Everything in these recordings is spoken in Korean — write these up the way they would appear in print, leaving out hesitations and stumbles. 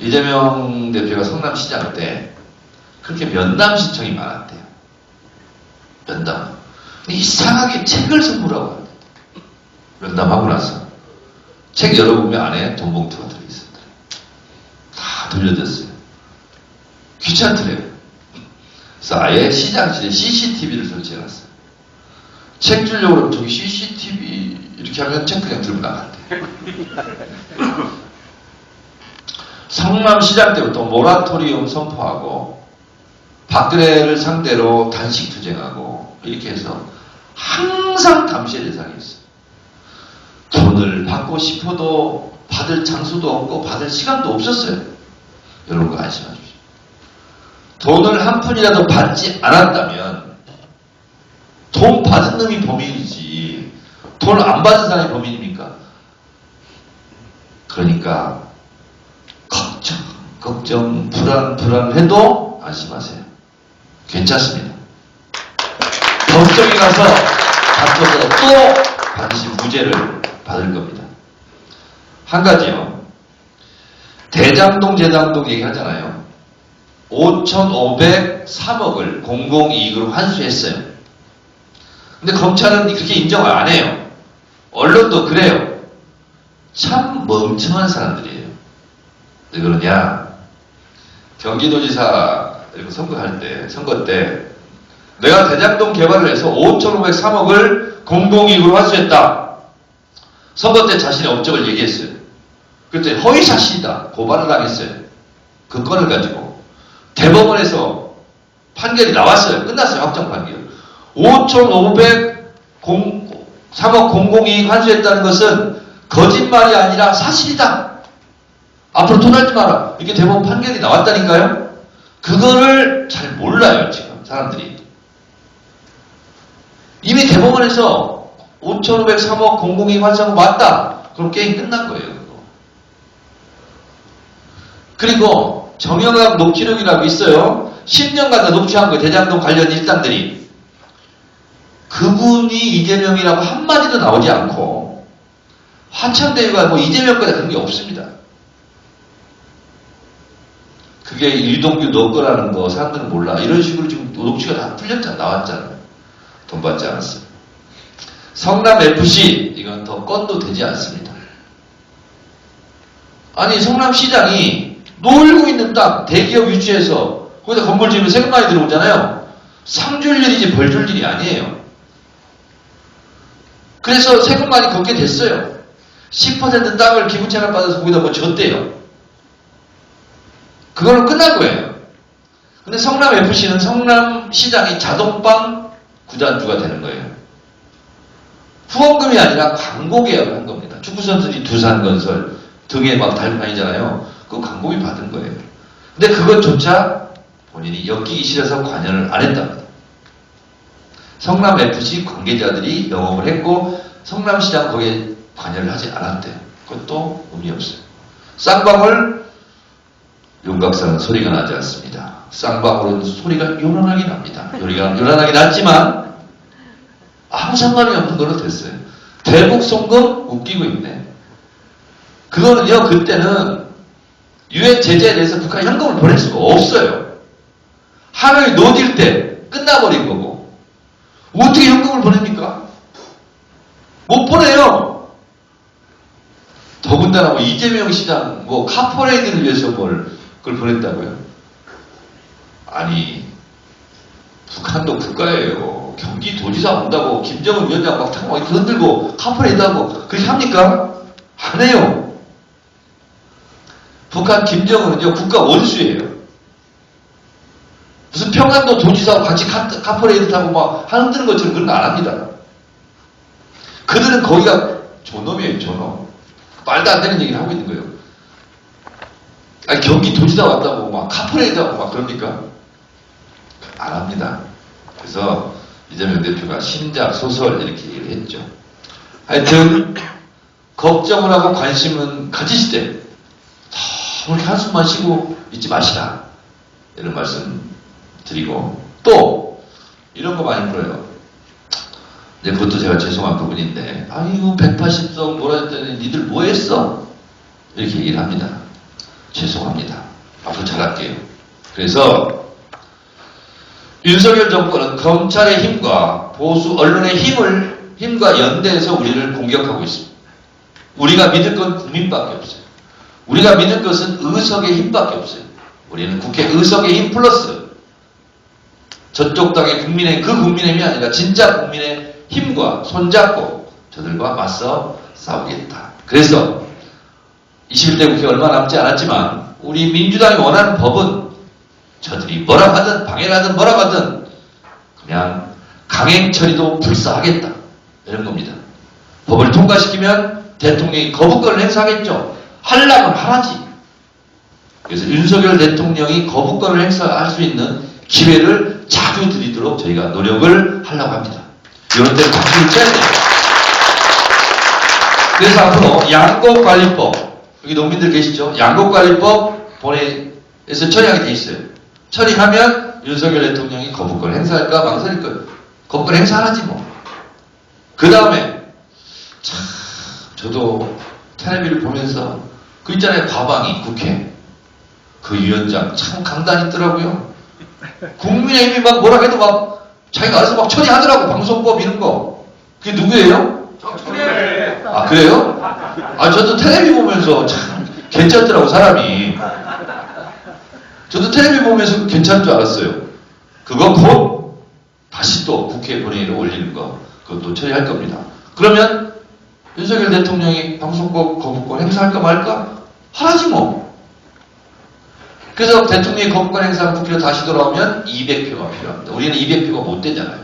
이재명 대표가 성남시장 때 그렇게 면담 신청이 많았대요. 면담. 근데 이상하게 책을 선물하고 왔대요. 면담하고 나서 책 열어보면 안에 돈 봉투가 들어있었더래요. 다 돌려줬어요. 귀찮더래요. 그래서 아예 시장실에 CCTV를 설치해놨어요. 책 주려고 그러면 저기 CCTV 이렇게 하면 책 그냥 들고 나간대요. 성남시장 때부터 모라토리움 선포하고 박근혜를 상대로 단식 투쟁하고 이렇게 해서 항상 감시의 대상이었어요. 돈을 받고 싶어도 받을 장소도 없고 받을 시간도 없었어요. 여러분 그거 안심하십시오. 돈을 한 푼이라도 받지 않았다면 돈 받은 놈이 범인이지 돈 안 받은 사람이 범인입니까? 그러니까 걱정, 불안해도 안심하세요. 괜찮습니다. 법정에 가서 다퉈서 또 반드시 무죄를 받을 겁니다. 한 가지요. 대장동, 재장동 얘기하잖아요. 5,503억을 공공이익으로 환수했어요. 근데 검찰은 그렇게 인정을 안 해요. 언론도 그래요. 참 멍청한 사람들이에요. 왜 그러냐? 경기도지사 선거 때 내가 대장동 개발을 해서 5,503억을 공공이익으로 환수했다. 선거 때 자신의 업적을 얘기했어요. 그때 허위사실이다 고발을 당했어요. 그 건을 가지고 대법원에서 판결이 나왔어요. 끝났어요. 확정 판결. 5,503억 공공이익 환수했다는 것은 거짓말이 아니라 사실이다. 앞으로 토달지 마라. 이렇게 대법원 판결이 나왔다니까요. 그거를 잘 몰라요. 지금 사람들이. 이미 대법원에서 5,503억 공공이익 환수한 거 맞다. 그럼 게임 끝난 거예요. 그거. 그리고 정영학 녹취록이라고 있어요. 10년간 다 녹취한 거예요. 대장동 관련 일당들이. 그분이 이재명이라고 한마디도 나오지 않고 화천대유가 뭐 이재명까지 그런 게 없습니다. 그게 유동규 너 거라는 거 사람들은 몰라. 이런 식으로 지금 녹취가 다 풀렸잖아. 나왔잖아요. 돈 받지 않았어요. 성남FC 이건 더 건도 되지 않습니다. 아니 성남시장이 놀고 있는 땅 대기업 유치해서 거기다 건물 지으면 세금 많이 들어오잖아요. 상 줄 일이지 벌 줄 일이 아니에요. 그래서 세금 많이 걷게 됐어요. 10% 땅을 기부채납 받아서 거기다 뭐 줬대요. 그걸로 끝난 거예요. 근데 성남FC는 성남시장이 자동빵 구단주가 되는 거예요. 후원금이 아니라 광고 계약을 한 겁니다. 축구선수들이 두산건설 등에 막 달고 다니잖아요. 그거 광고비 받은 거예요. 근데 그것조차 본인이 엮이기 싫어서 관여를 안 했답니다. 성남FC 관계자들이 영업을 했고 성남시장 거기에 관여를 하지 않았대요. 그것도 의미 없어요. 쌍방울 윤곽사는 소리가 나지 않습니다. 쌍방울은 소리가 요란하게 납니다. 요란하게 났지만 아무 상관이 없는 걸로 됐어요. 대북 송금 웃기고 있네. 그거는요, 그때는 유엔 제재에 대해서 북한이 현금을 보낼 수가 없어요. 하노이 노딜 때 끝나버린 거고. 어떻게 현금을 보냅니까? 못 보내요. 더군다나 뭐 이재명 시장 뭐 카퍼레이드를 위해서 그걸 보냈다고요? 아니, 북한도 국가예요. 경기도지사 온다고 김정은 위원장 막 타고 이렇게 흔들고 카퍼레이드 하고 그렇게 합니까? 안 해요. 북한 김정은은요 국가 원수예요. 무슨 평안도 도지사하고 같이 카퍼레이드 타고 막 흔드는 것처럼 그런 거 안 합니다. 그들은 거기가 존엄이에요. 존엄. 말도 안 되는 얘기를 하고 있는 거예요. 아니, 경기도지사 왔다고 막 카퍼레이드 하고 막 그럽니까? 안 합니다. 그래서 이재명 대표가 신작, 소설 이렇게 얘기를 했죠. 하여튼 걱정을 하고 관심은 가지시되 그렇게 한숨만 쉬고 있지 마시라. 이런 말씀 드리고 또 이런 거 많이 물어요. 이제 그것도 제가 죄송한 부분인데 아이고 180석 뭐라 했더니 니들 뭐 했어? 이렇게 얘기를 합니다. 죄송합니다. 가져갈게요. 그래서 윤석열 정권은 검찰의 힘과 보수 언론의 힘과 연대해서 우리를 공격하고 있습니다. 우리가 믿을 건 국민밖에 없어요. 우리가 믿을 것은 의석의 힘밖에 없어요. 우리는 국회 의석의 힘 플러스 저쪽 당의 국민의 힘이 아니라 진짜 국민의 힘과 손잡고 저들과 맞서 싸우겠다. 그래서 21대 국회 얼마 남지 않았지만 우리 민주당이 원하는 법은 저들이 뭐라고 하든 방해를 하든 뭐라고 하든 그냥 강행 처리도 불사하겠다. 이런 겁니다. 법을 통과시키면 대통령이 거부권을 행사하겠죠. 하려면 하라지. 그래서 윤석열 대통령이 거부권을 행사할 수 있는 기회를 자주 드리도록 저희가 노력을 하려고 합니다. 이런 때는 박수를 쳐야 돼요. 그래서 앞으로 양곡관리법, 여기 농민들 계시죠? 양곡관리법 본회의에서 처리하게 돼 있어요. 처리하면 윤석열 대통령이 거부권을 행사할까 망설일 거예요. 거부권 행사하지 뭐. 그 다음에 참 저도 텔레비를 보면서 그 있잖아요. 과방위 국회 그 위원장 참 강단 있더라고요. 국민의힘이 막 뭐라 해도 막 자기가 알아서 막 처리하더라고. 방송법 이런 거. 그게 누구예요? 아 그래요? 아 저도 텔레비 보면서 참 괜찮더라고 사람이. 저도 텔레비 보면서 괜찮은 줄 알았어요. 그거 곧 다시 또 국회 본회의로 올리는 거 그것도 처리할 겁니다. 그러면 윤석열 대통령이 방송법 거부권 행사할까 말까? 하라지 뭐. 그래서 대통령이 거부권 행사하면 국회로 다시 돌아오면 200표가 필요합니다. 우리는 200표가 못 되잖아요.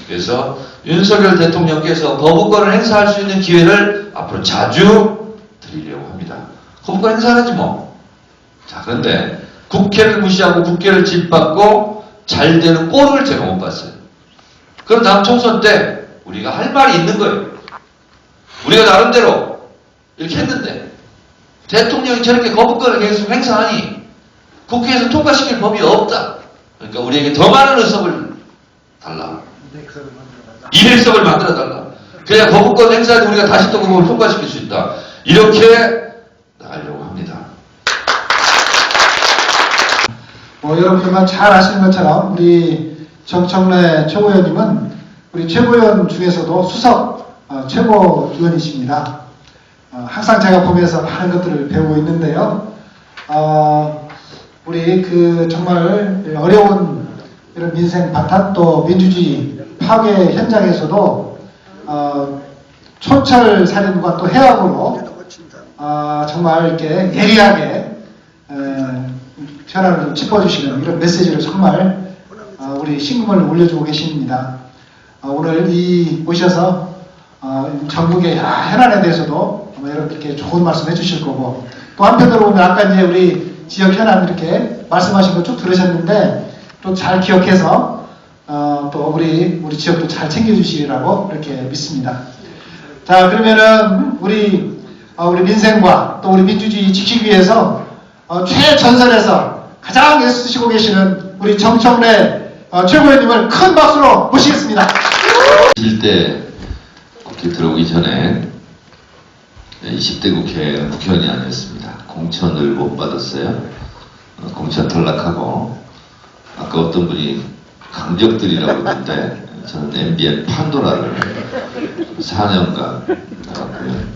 그래서 윤석열 대통령께서 거부권을 행사할 수 있는 기회를 앞으로 자주 드리려고 합니다. 거부권 행사하지 뭐. 자, 그런데 국회를 무시하고 국회를 짓밟고 잘 되는 꼴을 제가 못 봤어요. 그럼 다음 총선 때 우리가 할 말이 있는 거예요. 우리가 나름대로 이렇게 했는데 대통령이 저렇게 거부권을 계속 행사하니 국회에서 통과시킬 법이 없다. 그러니까 우리에게 더 많은 의석을 달라. 200석을 만들어 달라. 그래야 거부권 행사에 우리가 다시 또 그걸 통과시킬 수 있다. 이렇게 나가려고 합니다. 여러분들만 잘 아시는 것처럼 우리 정청래 최고위원님은 우리 최고위원 중에서도 수석 최고위원이십니다. 항상 제가 보면서 많은 것들을 배우고 있는데요. 우리 그 정말 어려운 이런 민생 바탕 또 민주주의 파괴 현장에서도 촌철살인과 또 해악으로 정말 이렇게 예리하게 현안을 짚어주시는 이런 메시지를 정말 우리 신금을 올려주고 계십니다. 오늘 오셔서 전국의 현안에 대해서도 여러분들께 좋은 말씀 해주실 거고 또 한편으로 보면 아까 이제 우리 지역 현안 이렇게 말씀하신 거 쭉 들으셨는데 또 잘 기억해서 또 우리 지역도 잘 챙겨주시리라고 이렇게 믿습니다. 자 그러면은 우리 민생과 또 우리 민주주의 지키기 위해서 최전선에서 가장 애쓰시고 계시는 우리 정청래 최고위원님을 큰 박수로 모시겠습니다. 20대 국회 들어오기 전에 20대 국회의원이 아니었습니다. 공천을 못 받았어요. 공천 탈락하고 아까 어떤 분이 강적들이라고 그러는데 저는 MBN 판도라를 4년간 나갔고요.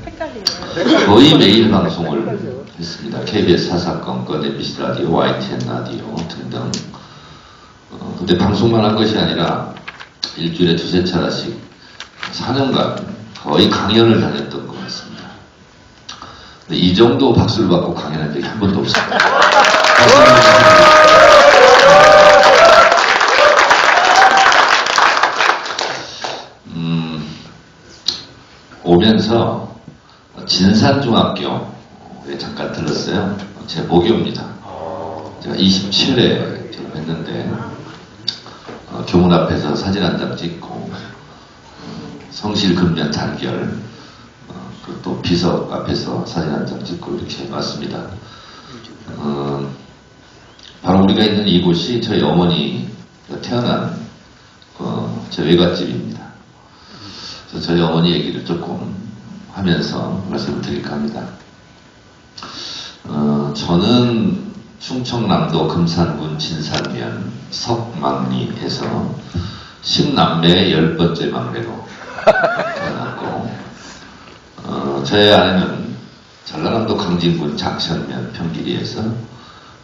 거의 매일 방송을 했습니다. KBS 사사건건, MBC 라디오, YTN 라디오 등등. 근데 방송만 한 것이 아니라 일주일에 두세 차례씩 4년간 거의 강연을 다녔던 것 같습니다. 근데 이 정도 박수를 받고 강연한 적이 한 번도 없습니다. 오면서 진산중학교에 잠깐 들렀어요. 제 모교입니다. 제가 27회 졸업했는데 교문 앞에서 사진 한 장 찍고 성실근면 단결 또 비석 앞에서 사진 한 장 찍고 이렇게 왔습니다. 바로 우리가 있는 이곳이 저희 어머니가 태어난 제 외갓집입니다. 그래서 저희 어머니 얘기를 조금 하면서 말씀을 드릴까 합니다. 저는 충청남도 금산군 진산면 석망리에서 10남매의 10번째 막내로 태어났고, 저의 아내는 전라남도 강진군 작천면 평길리에서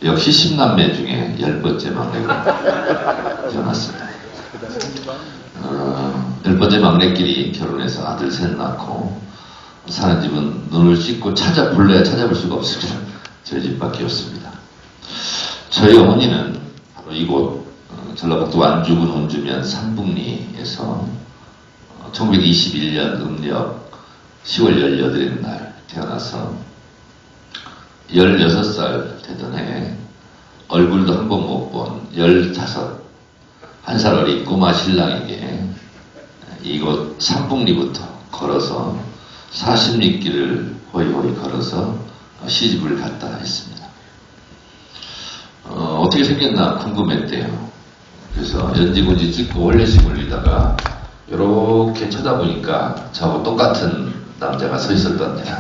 역시 10남매 중에 10번째 막내로 태어났습니다. 10번째 막내끼리 결혼해서 아들 셋 낳고 사는 집은 눈을 씻고 불러야 찾아볼 수가 없습니다. 저희 집밖에 없습니다. 저희 어머니는 바로 이곳 전라북도 완주군 원주면 삼북리에서 1921년 음력 10월 18일 날 태어나서 16살 되던 해에 얼굴도 한 번 못 본 15, 한 살 어린 꼬마 신랑에게 이곳 삼북리부터 걸어서 40리길을 호이호이 걸어서 시집을 갔다 했습니다. 어떻게 생겼나 궁금했대요. 그래서 연지군지 찍고 원래식 올리다가 이렇게 쳐다보니까 저하고 똑같은 남자가 서 있었던데요.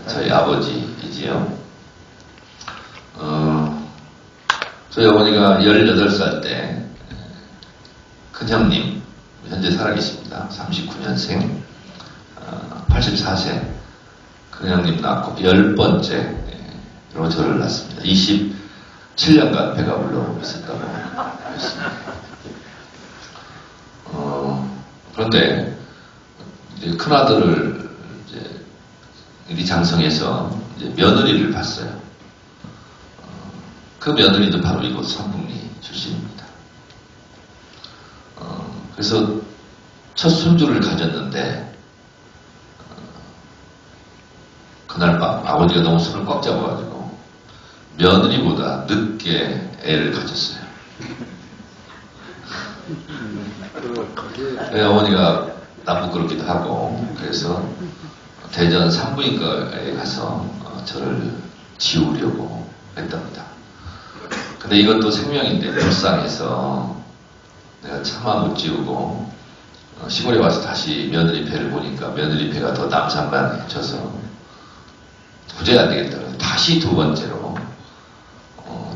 저희 아버지이지요. 저희 어머니가 18살 때 큰형님, 현재 살아계십니다. 39년생, 84세 큰형님 낳고 10번째로 저를 낳습니다. 27년간 배가 불러 있었다고 했습니다. 그런데 이제 큰아들을 이제 일이 장성해서 이제 며느리를 봤어요. 그 며느리도 바로 이곳 삼북리 출신입니다. 그래서 첫 손주를 가졌는데 그날 밤 아버지가 너무 손을 꽉 잡아가지고 며느리보다 늦게 애를 가졌어요. 어머니가 나쁘끄럽기도 하고 그래서 대전 산부인과에 가서 저를 지우려고 했답니다. 근데 이것도 생명인데 불쌍해서 내가 차마 못 지우고 시골에 와서 다시 며느리 배를 보니까 며느리 배가 더 남산만해져서 도저히 안 되겠다. 다시 두 번째로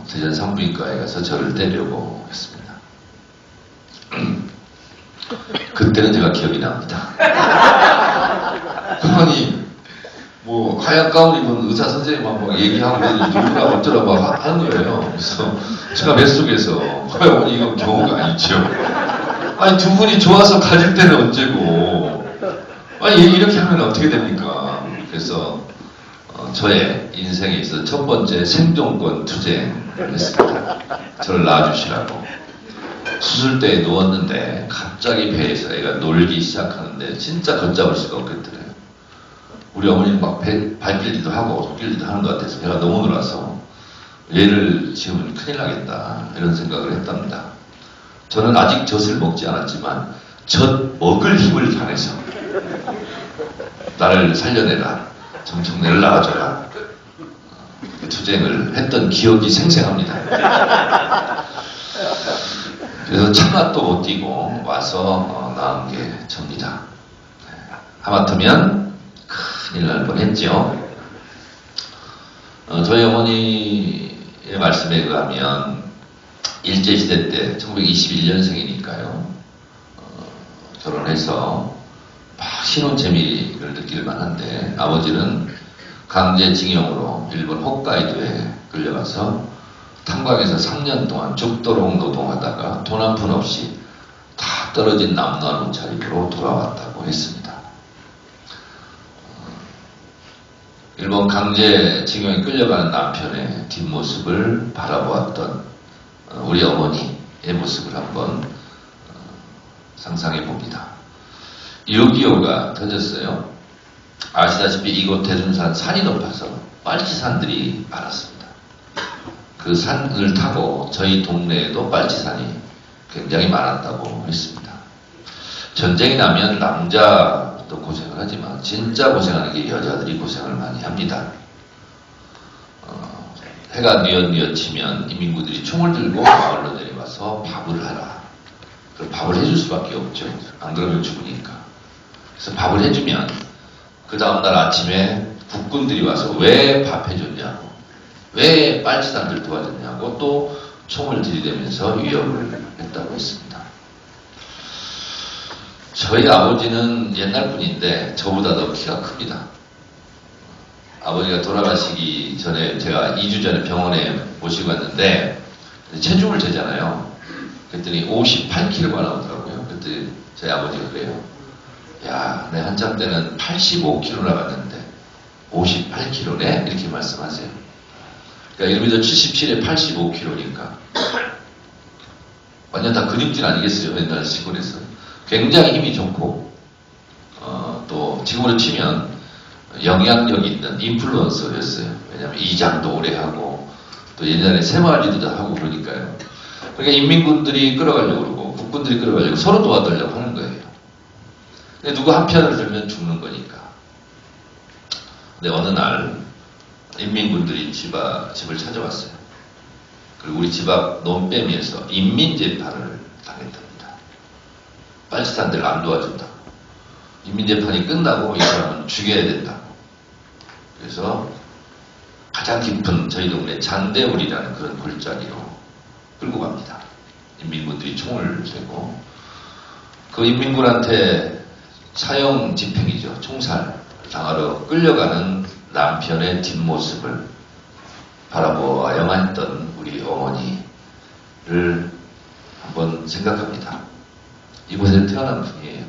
대전 산부인과에 가서 저를 떼려고 했습니다. 그때는 제가 기억이 납니다. 아니 뭐 하얀 가운 입은 의사 선생님하고 막 얘기하고 누구가 어쩌라고 하는 거예요. 그래서 제가 뱃속에서 어머니 이건 경우가 아니죠. 아니 두 분이 좋아서 가질 때는 언제고 아니 이렇게 하면 어떻게 됩니까? 그래서 저의 인생에 있어서 첫 번째 생존권 투쟁을 했습니다. 저를 낳아주시라고. 수술대에 누웠는데 갑자기 배에서 애가 놀기 시작하는데 진짜 걷잡을 수가 없겠더래요. 우리 어머니는 막 발길질도 하고 손길질도 하는 것 같아서 배가 너무 놀아서 얘를 지으면 큰일 나겠다 이런 생각을 했답니다. 저는 아직 젖을 먹지 않았지만 젖 먹을 힘을 다해서 나를 살려내라, 정청래를 낳아줘라 투쟁을 했던 기억이 생생합니다. 그래서 차마 또 못 뛰고 와서 낳은 게 접니다. 하마터면 큰일 날 뻔했죠. 저희 어머니의 말씀에 의하면 일제시대 때 1921년생이니까요. 결혼해서 막 신혼 재미를 느낄 만한데 아버지는 강제징용으로 일본 홋카이도에 끌려가서 탄광에서 3년 동안 죽도록 노동하다가 돈 한 푼 없이 다 떨어진 남노한 옷차림으로 돌아왔다고 했습니다. 일본 강제징용에 끌려가는 남편의 뒷모습을 바라보았던 우리 어머니의 모습을 한번 상상해 봅니다. 6.25가 터졌어요. 아시다시피 이곳 대둔산 산이 높아서 빨치산들이 많았습니다. 그 산을 타고 저희 동네에도 빨치산이 굉장히 많았다고 했습니다. 전쟁이 나면 남자도 고생을 하지만 진짜 고생하는 게 여자들이 고생을 많이 합니다. 해가 뉘엿뉘엿 치면 이민구들이 총을 들고 마을로 내려와서 밥을 하라. 그 밥을 해줄 수밖에 없죠. 안 그러면 죽으니까. 그래서 밥을 해주면 그 다음날 아침에 국군들이 와서 왜 밥 해줬냐고 왜 빨치산들 도와줬냐고 또 총을 들이대면서 위협을 했다고 했습니다. 저희 아버지는 옛날 분인데 저보다 더 키가 큽니다. 아버지가 돌아가시기 전에 제가 2주 전에 병원에 모시고 갔는데 체중을 재잖아요. 그랬더니 58kg가 나오더라고요. 그때 저희 아버지가 그래요. 야, 내 한참 때는 85kg 나갔는데 58kg네? 이렇게 말씀하세요. 그러니까 1m 77에 85kg니까 완전 다 근육질 아니겠어요? 옛날 시골에서. 굉장히 힘이 좋고 또 지금으로 치면 영향력 있는 인플루언서였어요. 왜냐하면 이장도 오래 하고 또 옛날에 새마을리도 하고 그러니까요. 그러니까 인민군들이 끌어가려고 그러고 국군들이 끌어가려고 서로 도와달라고 하는 거예요. 근데 누구 한 편을 들면 죽는 거니까. 근데 어느 날 인민군들이 집을 찾아왔어요. 그리고 우리 집 앞 논뱀에서 인민재판을 당했답니다. 빨치산들 안 도와준다고. 인민재판이 끝나고 이 사람은 죽여야 된다고. 그래서 가장 깊은 저희 동네 장대울이라는 그런 골짜기로 끌고 갑니다. 인민군들이 총을 쏘고 그 인민군한테 사형 집행이죠. 총살 당하러 끌려가는 남편의 뒷모습을 바라보아야만 했던 우리 어머니를 한번 생각합니다. 이곳에 태어난 분이에요.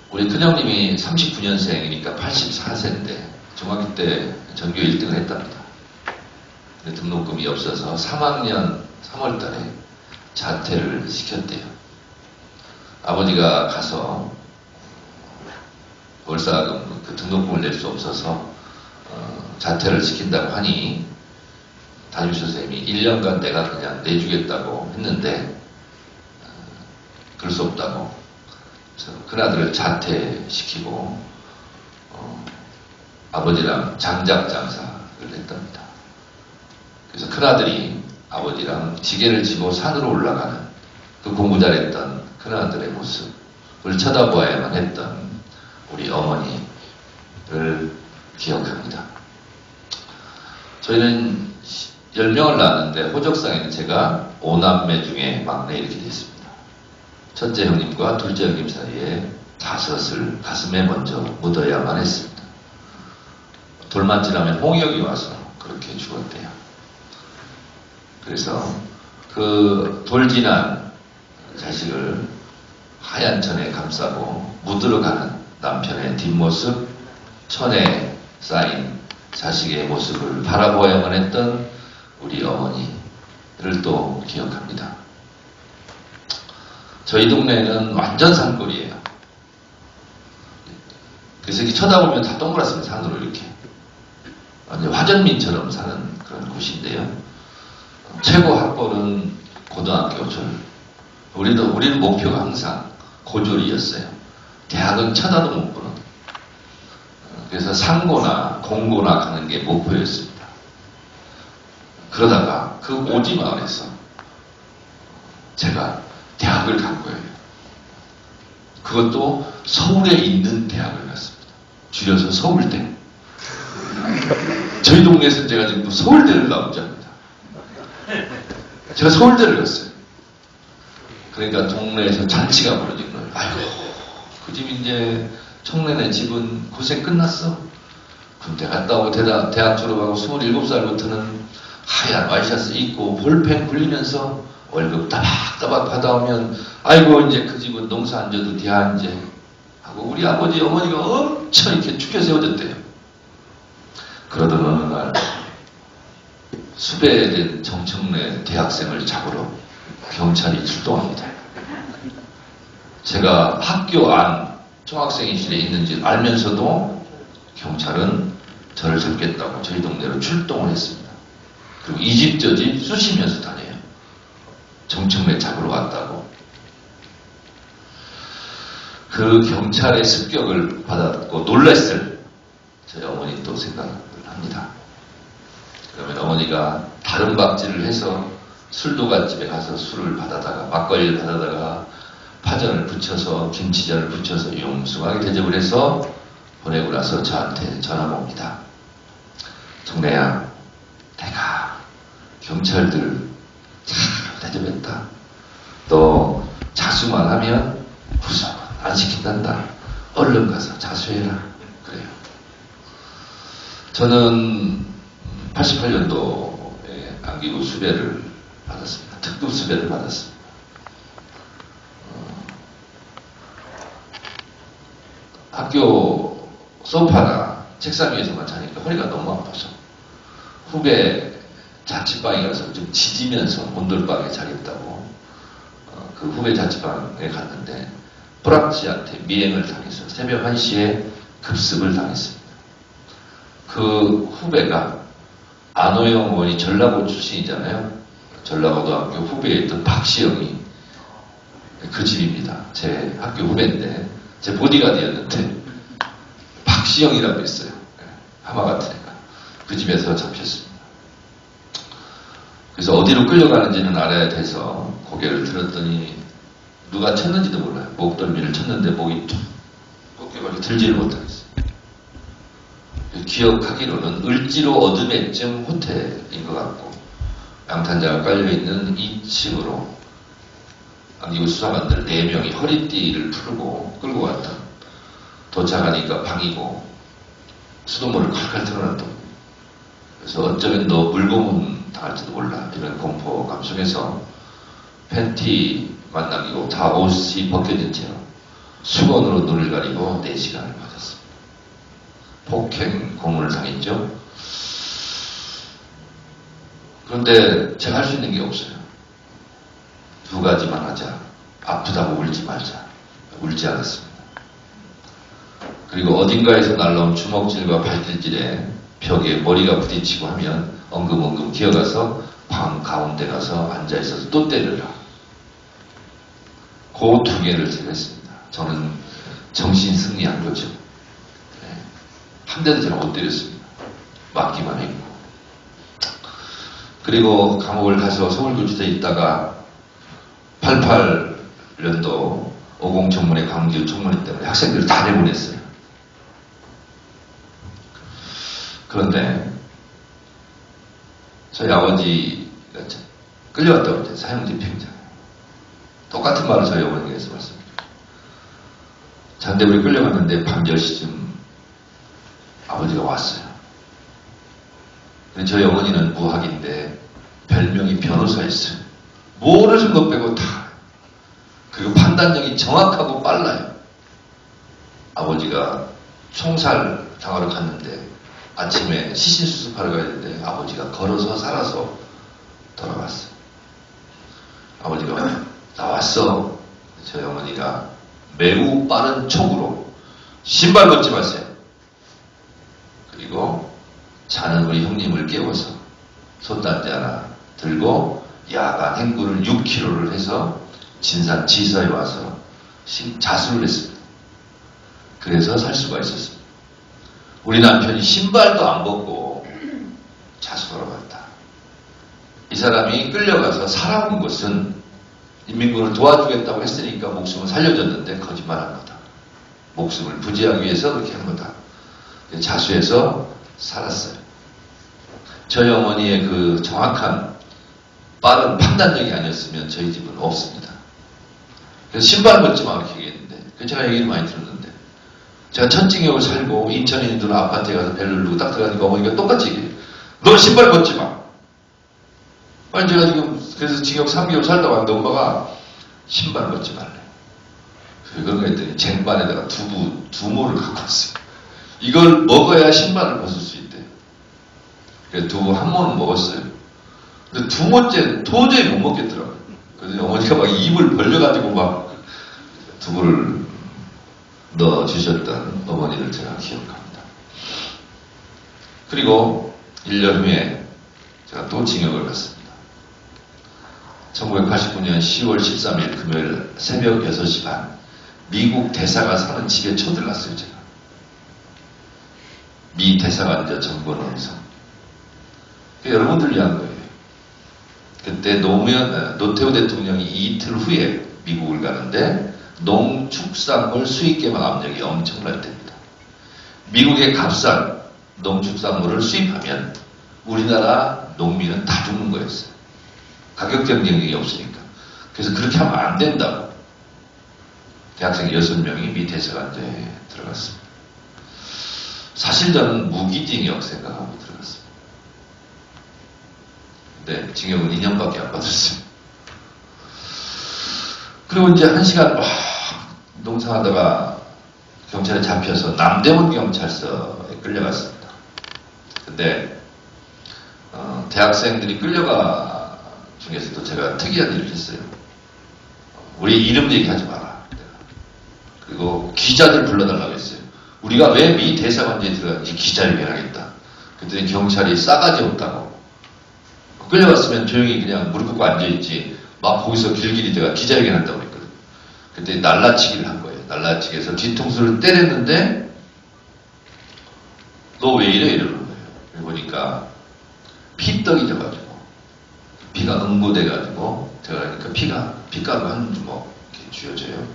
우리 큰형님이 39년생이니까 84세인데 중학교 때 전교 1등을 했답니다. 근데 등록금이 없어서 3학년 3월 달에 자퇴를 시켰대요. 아버지가 가서 월사금 그 등록금을 낼 수 없어서 자퇴를 시킨다고 하니 담임선생님이 1년간 내가 그냥 내주겠다고 했는데 그럴 수 없다고 큰아들을 자퇴시키고 아버지랑 장작장사를 했답니다. 그래서 큰아들이 아버지랑 지게를 지고 산으로 올라가는 그 공부 잘했던 큰아들의 모습을 쳐다보아야만 했던 우리 어머니를 기억합니다. 저희는 10명을 낳았는데 호적상에는 제가 5남매 중에 막내 이렇게 되어 있습니다. 첫째 형님과 둘째 형님 사이에 5을 가슴에 먼저 묻어야만 했습니다. 돌만지라면 홍역이 와서 그렇게 죽었대요. 그래서 그 돌진한 자식을 하얀 천에 감싸고 묻으러 가는 남편의 뒷모습, 천에 쌓인 자식의 모습을 바라보아야만 했던 우리 어머니를 또 기억합니다. 저희 동네는 완전 산골이에요. 그래서 이렇게 쳐다보면 다 동그랗습니다. 산으로 이렇게. 완전 화전민처럼 사는 그런 곳인데요. 최고 학벌은 고등학교 졸. 우리는 목표가 항상 고졸이었어요. 대학은 쳐다도 못 보는. 그래서 상고나 공고나 가는 게 목표였습니다. 그러다가 그 오지마을에서 제가 대학을 간 거예요. 그것도 서울에 있는 대학을 갔습니다. 줄여서 서울대. 저희 동네에서 제가 지금 서울대를 나오지 않습니다. 제가 서울대를 갔어요. 그러니까 동네에서 잔치가 벌어진 거예요. 아이고, 그 집 이제 청년의 집은 고생 끝났어. 군대 갔다 오고 대학 졸업하고 27살부터는 하얀 와이셔츠 입고 볼펜 굴리면서 월급 따박따박 받아오면 아이고 이제 그 집은 농사 안 져도 대학 이제 하고 우리 아버지 어머니가 엄청 이렇게 축혀 세워졌대요. 그러던 어느 날 수배된 정청래 대학생을 잡으러 경찰이 출동합니다. 제가 학교 안 총학생회실에 있는지 알면서도 경찰은 저를 잡겠다고 저희 동네로 출동을 했습니다. 그리고 이 집 저 집 쑤시면서 다녀요. 정청래 잡으러 왔다고. 그 경찰의 습격을 받았고 놀랐을 저희 어머니 또 생각을 합니다. 그러면 어머니가 다른 박질을 해서 술도가집에 가서 술을 받아다가 막걸리를 받아다가 파전을 붙여서 김치전을 붙여서 용숭하게 대접을 해서 보내고 나서 저한테 전화가 옵니다. 정래야, 내가 경찰들 잘 대접했다. 너 자수만 하면 구속 안 시킨단다. 얼른 가서 자수해라. 그래요. 저는 88년도에 안기부 수배를 받았습니다. 특급 수배를 받았습니다. 학교 소파나 책상 위에서만 자니까 허리가 너무 아파서 후배 자취방에 가서 좀 지지면서 곤돌방에 자겠다고 그 후배 자취방에 갔는데 뿌락지한테 미행을 당해서 새벽 1시에 급습을 당했습니다. 그 후배가 안호영 의원이 전라고 출신이잖아요. 전라고등학교 후배에 있던 박시영이 그 집입니다. 제 학교 후배인데 제 보디가드였는데 박시영이라고 있어요. 하마 같은 애가. 그 집에서 잡혔습니다. 그래서 어디로 끌려가는지는 알아야 돼서 고개를 들었더니 누가 쳤는지도 몰라요. 목덜미를 쳤는데 목이 툭 꺾여가지고 들지를 못하겠어요. 기억하기로는 을지로 어드벤쯤 호텔인 것 같고 양탄자가 깔려있는 2층으로 안기부 수사관들 4명이 허리띠를 풀고 끌고 갔다. 도착하니까 방이고 수돗물을 칼칼 틀어놨던. 그래서 어쩌면 너 물고문 당할지도 몰라. 이런 공포감 속에서 팬티만 남기고 다 옷이 벗겨진 채로 수건으로 눈을 가리고 4시간을 맞았습니다. 폭행 고문을 당했죠. 그런데 제가 할 수 있는 게 없어요. 2가지만 하자. 아프다고 울지 말자. 울지 않았습니다. 그리고 어딘가에서 날라온 주먹질과 발길질에 벽에 머리가 부딪히고 하면 엉금엉금 기어가서 방 가운데 가서 앉아있어서 또 때려라. 그 2개를 제가 했습니다. 저는 정신 승리한 거죠. 네. 한 대도 제가 못 때렸습니다. 맞기만 했고. 그리고 감옥을 가서 서울구치소에 있다가 88년도 50 청문회 광주 청문회 때문에 학생들을 다 내보냈어요. 그런데 저희 아버지가 끌려왔다고 했죠. 사형제 피해자. 똑같은 말을 저희 어머니께서 말씀드려요. 잔대물에 끌려갔는데 밤 10시쯤 아버지가 왔어요. 저희 어머니는 무학인데 별명이 변호사였어요. 모르는 것 빼고 다. 그리고 판단력이 정확하고 빨라요. 아버지가 총살 당하러 갔는데 아침에 시신 수습하러 가야 되는데 아버지가 걸어서 살아서 돌아갔어요. 아버지가 나왔어. 저희 어머니가 매우 빠른 촉으로 신발 벗지 마세요. 그리고 자는 우리 형님을 깨워서 솥단지 하나 들고 야간 행군을 6km를 해서 진산 지사에 와서 자수를 했습니다. 그래서 살 수가 있었습니다. 우리 남편이 신발도 안 벗고 자수하러 갔다. 이 사람이 끌려가서 살아온 것은 인민군을 도와주겠다고 했으니까 목숨을 살려줬는데 거짓말한 거다. 목숨을 부지하기 위해서 그렇게 한 거다. 자수해서 살았어요. 저희 어머니의 그 정확한 빠른 판단력이 아니었으면 저희 집은 없습니다. 그래서 신발 벗지 마 이렇게 얘기했는데 제가 얘기를 많이 들었는데 제가 천칭역을 살고 인천에 있는 아파트에 가서 벨을 누르고 딱 들어가니까 어머니가 똑같이 얘기해요. 너 신발 벗지 마. 아니 제가 지금 그래서 징역 3개월 살다 왔는데 엄마가 신발 벗지 말래. 그런가 했더니 쟁반에다가 두모를 갖고 왔어요. 이걸 먹어야 신발을 벗을 수 있대요. 그래서 두부 한 모는 먹었어요. 근데 2모째 도저히 못 먹겠더라고요. 그래서 어머니가 막 입을 벌려가지고 막 두부를 넣어주셨던 어머니를 제가 기억합니다. 그리고 1년 후에 제가 또 징역을 갔습니다. 1989년 10월 13일 금요일 새벽 6시 반 미국 대사가 사는 집에 쳐들어갔어요. 제가. 미 대사관저 정권원에서. 여러분들 위한 거예요. 그때 노태우 대통령이 이틀 후에 미국을 가는데 농축산물 수입 개방 압력이 엄청날 때입니다. 미국의 값싼 농축산물을 수입하면 우리나라 농민은 다 죽는 거였어요. 가격 경쟁력이 없으니까. 그래서 그렇게 하면 안 된다고. 대학생 6명이 미 대사관제에 들어갔습니다. 사실 저는 무기징역 생각하고 들어갔습니다. 근데 징역은 2년밖에 안 받았어요. 그리고 이제 1시간 막 농성하다가 경찰에 잡혀서 남대문 경찰서에 끌려갔습니다. 근데 대학생들이 끌려가 중에서도 제가 특이한 일을 했어요. 우리 이름 얘기하지 마라. 그리고 기자들 불러달라고 했어요. 우리가 왜 미 대사관제에 들어갔는지 기자회견 하겠다. 그랬더니 경찰이 싸가지 없다고. 끌려갔으면 조용히 그냥 무릎 꿇고 앉아있지. 막 거기서 길길이 제가 기자회견 한다고 했거든. 그때 날라치기를 한 거예요. 날라치기해서 뒤통수를 때렸는데 너 왜 이래? 이러는 거예요. 그러고 보니까 피떡이 져가지고 피가 응고돼가지고 제가 그러니까 피가루 한 주먹 이렇게 쥐어져요.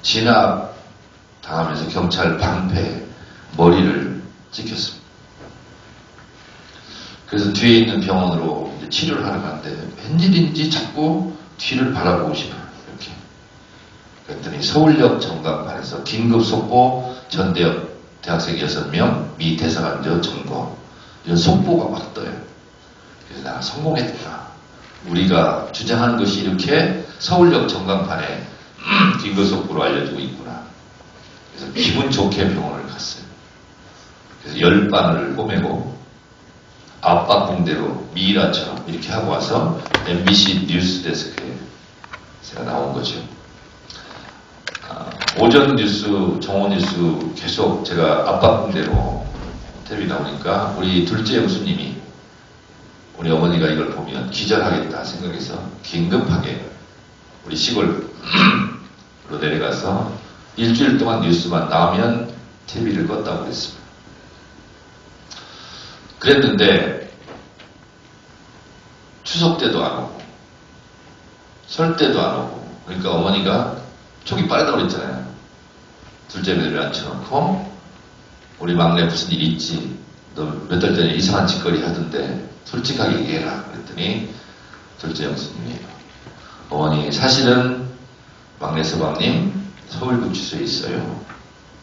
진압 당하면서 경찰 방패 머리를 찍혔습니다. 그래서 뒤에 있는 병원으로 이제 치료를 하러 갔는데 웬일인지 자꾸 뒤를 바라보고 싶어요. 이렇게. 그랬더니 서울역 정강판에서 긴급 속보 전대역 대학생 6명 미 대사관저 점거 이런 속보가 막 떠요. 그래서 내가 성공했구나. 우리가 주장하는 것이 이렇게 서울역 정강판에 긴급 속보로 알려주고 있구나. 그래서 기분 좋게 병원을 갔어요. 그래서 10바늘을 꼬매고 압박붕대로 미이라처럼 이렇게 하고 와서 MBC 뉴스 데스크에 제가 나온 거죠. 오전 뉴스, 정오 뉴스 계속 제가 압박붕대로 텔레비 나오니까 우리 둘째 형수님이 우리 어머니가 이걸 보면 기절하겠다 생각해서 긴급하게 우리 시골로 내려가서 일주일 동안 뉴스만 나오면 TV를 껐다고 그랬습니다. 그랬는데 추석 때도 안 오고 설 때도 안 오고 그러니까 어머니가 촉이 빠르다고 그랬잖아요. 둘째 며느리 앉혀놓고 우리 막내 무슨 일 있지? 너 몇 달 전에 이상한 짓거리 하던데 솔직하게 얘기해라. 그랬더니 둘째 형수님이 어머니 사실은 막내 서방님 서울구치소에 있어요.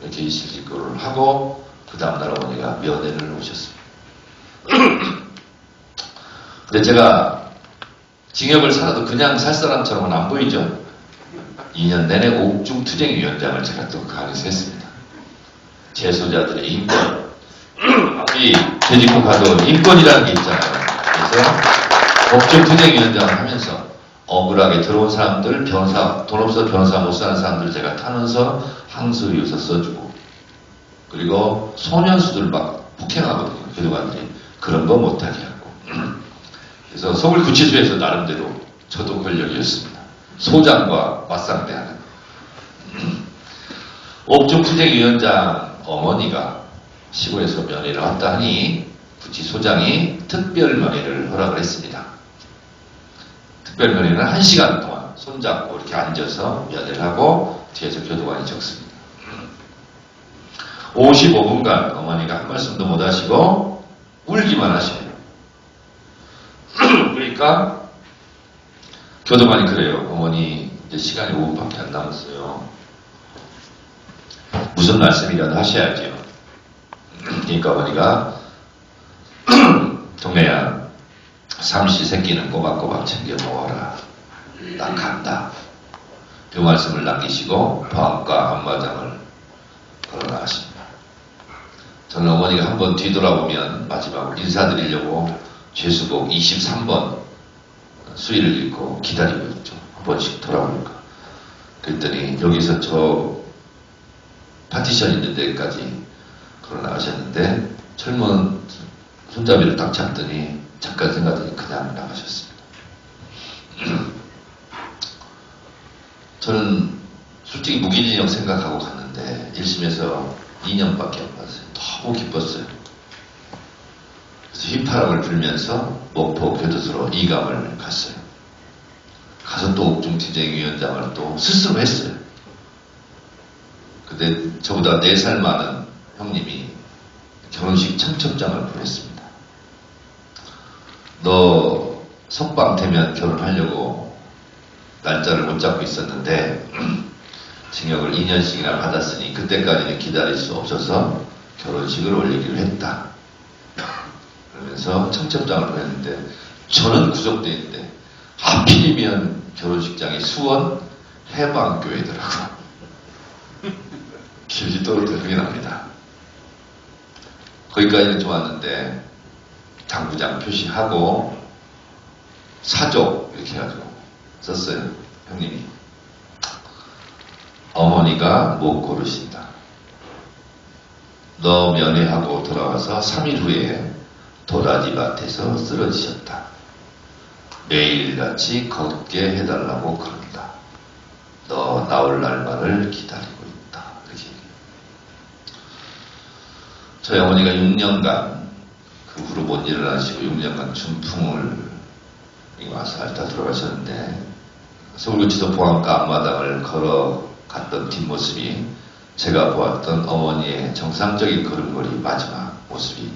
이렇게 이실직고를 하고 그 다음날 어머니가 면회를 오셨습니다. 근데 제가 징역을 살아도 그냥 살 사람처럼은 안 보이죠. 2년 내내 옥중투쟁위원장을 제가 또 그 안에서 했습니다. 재소자들의 인권, 아무리 퇴직후 가도 인권이라는 게 있잖아요. 그래서 옥중투쟁위원장을 하면서 억울하게 들어온 사람들, 변호사, 돈 없어 변호사 못 사는 사람들 제가 타면서 항소유서 써주고 그리고 소년수들 막 폭행하거든요. 교도관들이. 그런 거 못하게 하고. 그래서 서울구치소에서 나름대로 저도 권력이었습니다. 소장과 맞상대하는. 옥중투쟁위원장 어머니가 시골에서 면회를 왔다 하니 구치소장이 특별 면회를 허락을 했습니다. 특별 면회는 1시간 동안 손잡고 이렇게 앉아서 면회를 하고 뒤에서 교도관이 적습니다. 55분간 어머니가 한 말씀도 못 하시고 울기만 하셔요. 그러니까 교도관이 그래요. 어머니 이제 시간이 5분밖에 안 남았어요. 무슨 말씀이라도 하셔야죠. 그러니까 어머니가 동네야 삼시 세끼는 꼬박꼬박 챙겨 먹어라. 나 간다. 그 말씀을 남기시고 방과 안마장을 걸어나가십니다. 저는 어머니가 한번 뒤돌아보면 마지막으로 인사드리려고 죄수복 23번 수의를 입고 기다리고 있죠. 한 번씩 돌아오니까. 그랬더니 여기서 저 파티션 있는 데까지 걸어나가셨는데 젊은 손잡이를 딱 잡더니 잠깐 생각하더니 그냥 나가셨습니다. 저는 솔직히 무기징역 생각하고 갔는데 1심에서 2년밖에 안 받았어요. 너무 기뻤어요. 그래서 휘파람을 불면서 목포 교도소로 이감을 갔어요. 가서 또 옥중투쟁위원장을 또 스스로 했어요. 근데 저보다 4살 많은 형님이 결혼식 청첩장을 보냈습니다. 너 석방 되면 결혼하려고 날짜를 못 잡고 있었는데 징역을 2년씩이나 받았으니 그때까지는 기다릴 수 없어서 결혼식을 올리기로 했다. 그러면서 청첩장을 보냈는데 저는 구속돼 있는데 하필이면 결혼식장이 수원 해방교회더라고. 기억이 떠오르게 납니다. 거기까지는 좋았는데 당구장 표시하고 사족 이렇게 해가지고 썼어요. 형님이 어머니가 못 고르신다. 너 면회하고 돌아와서 3일 후에 도라지밭에서 쓰러지셨다. 매일같이 걷게 해달라고 그런다. 너 나올 날만을 기다리고 있다. 이렇게. 저희 어머니가 6년간 그 후로 못 일어나시고 6년간 중풍을 와서 앓다 돌아가셨는데 서울구치소 보안과 앞마당을 걸어갔던 뒷모습이 제가 보았던 어머니의 정상적인 걸음걸이 마지막 모습이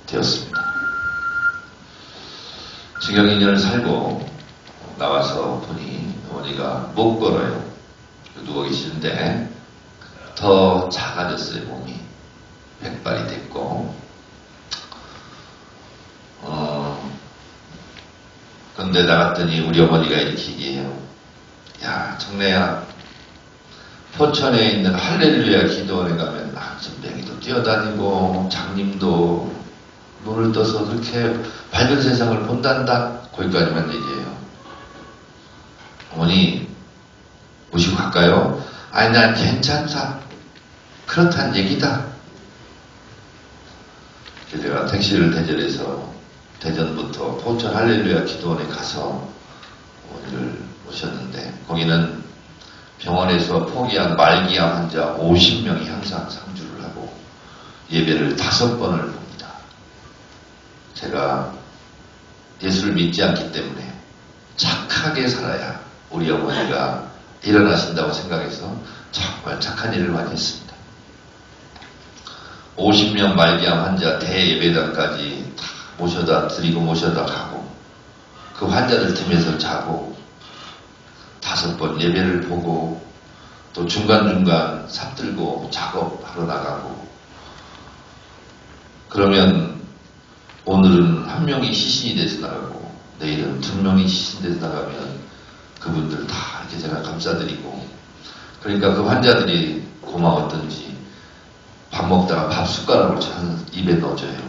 되었습니다. 징역 2년을 살고 나와서 보니 어머니가 못 걸어요. 누워 계시는데 더 작아졌어요. 몸이 백발이 됐고 그런데 나갔더니 우리 어머니가 이렇게 얘기해요. 야 정래야, 포천에 있는 할렐루야 기도원에 가면 선배기도 뛰어다니고 장님도 눈을 떠서 그렇게 밝은 세상을 본단다. 거기까지만 얘기해요. 어머니 모시고 갈까요? 아니 난 괜찮다. 그렇단 얘기다. 그래서 제가 택시를 대절해서 대전부터 포천 할렐루야 기도원에 가서 어머니를 모셨는데 거기는 병원에서 포기한 말기암 환자 50명이 항상 상주를 하고 예배를 5번을 봅니다. 제가 예수를 믿지 않기 때문에 착하게 살아야 우리 어머니가 일어나신다고 생각해서 정말 착한 일을 많이 했습니다. 50명 말기암 환자 대예배당까지 다 모셔다 드리고 모셔다 가고 그 환자들 틈에서 자고 5번 예배를 보고 또 중간중간 삽들고 작업하러 나가고 그러면 오늘은 1명이 시신이 돼서 나가고 내일은 2명이 시신이 돼서 나가면 그분들 다 이렇게 제가 감싸드리고 그러니까 그 환자들이 고마웠던지 밥 먹다가 밥 숟가락을 저는 입에 넣어줘요.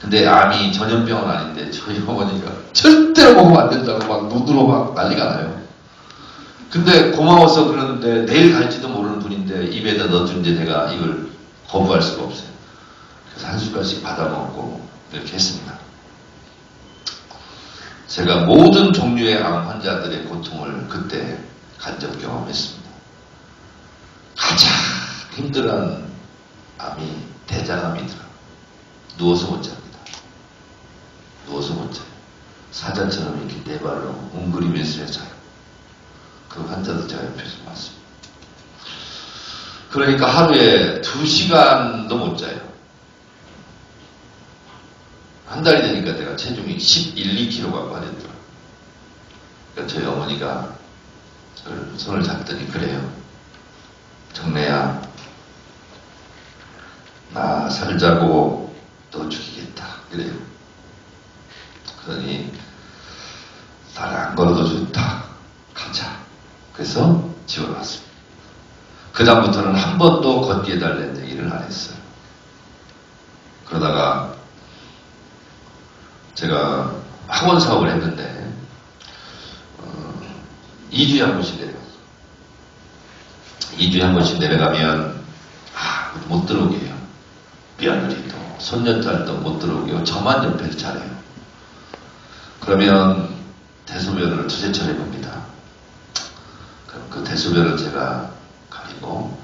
근데 암이 전염병은 아닌데 저희 어머니가 절대로 먹으면 안 된다고 막 눈으로 막 난리가 나요. 근데 고마워서 그러는데 내일 갈지도 모르는 분인데 입에다 넣어준데 내가 이걸 거부할 수가 없어요. 그래서 한 숟갈씩 받아 먹고 이렇게 했습니다. 제가 모든 종류의 암 환자들의 고통을 그때 간접 경험했습니다. 가장 힘들어하는 암이 대장암이더라. 누워서 못 잡니다. 누워서 못 자요. 사자처럼 이렇게 네 발로 웅그리면서 자요. 그 환자도 제가 옆에서 봤습니다. 그러니까 하루에 2시간도 못 자요. 한 달이 되니까 내가 체중이 11, 2kg가 빠졌더라고요. 그러니까 저희 어머니가 저를 손을 잡더니 그래요. 정래야, 나 살자고 너 죽이겠다. 그래요. 그러니 나를 안 걸어도 좋다. 가자. 그래서 집으로 왔습니다. 그 다음부터는 한 번도 걷게 해달라는 얘기를 안 했어요. 그러다가 제가 학원 사업을 했는데 2주에 한 번씩 내려가서 2주에 한 번씩 내려가면 못 들어오게 해요. 며느리도 손녀딸도 못 들어오게 해요. 저만 옆에서 잘해요. 그러면 대소변을 두세 차례 봅니다. 그럼 그 대소변을 제가 가리고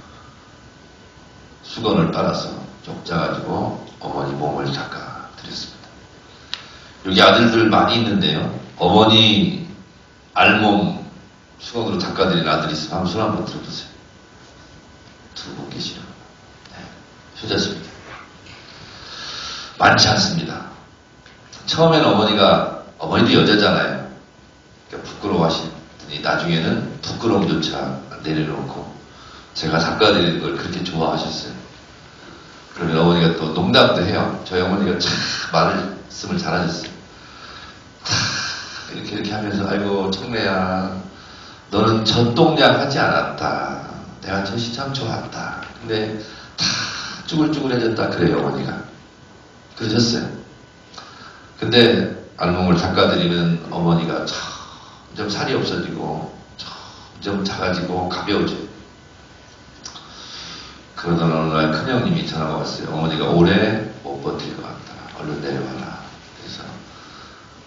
수건을 빨아서 쪽 짜가지고 어머니 몸을 닦아드렸습니다. 여기 아들들 많이 있는데요. 어머니 알몸 수건으로 닦아드린 아들이 있으면 한번 손 한번 들어보세요. 두 분 계시는. 네, 효자십니다. 많지 않습니다. 처음에는 어머니도 여자잖아요. 그러니까 부끄러워하시더니 나중에는 부끄러움조차 내려놓고 제가 닦아드리는 걸 그렇게 좋아하셨어요. 그러면 어머니가 또 농담도 해요. 저희 어머니가 참 말씀을 잘하셨어요. 이렇게 하면서 아이고 청래야 너는 젖동량 하지 않았다. 내가 젖이 참 좋았다. 근데 다 쭈글쭈글해졌다 그래요 어머니가. 그러셨어요. 근데 알몸을 닦아드리면 어머니가 점점 살이 없어지고 점점 작아지고 가벼워져요. 그러던 어느 날 큰형님이 전화가 왔어요. 어머니가 오래 못 버틸 것 같다. 얼른 내려와라. 그래서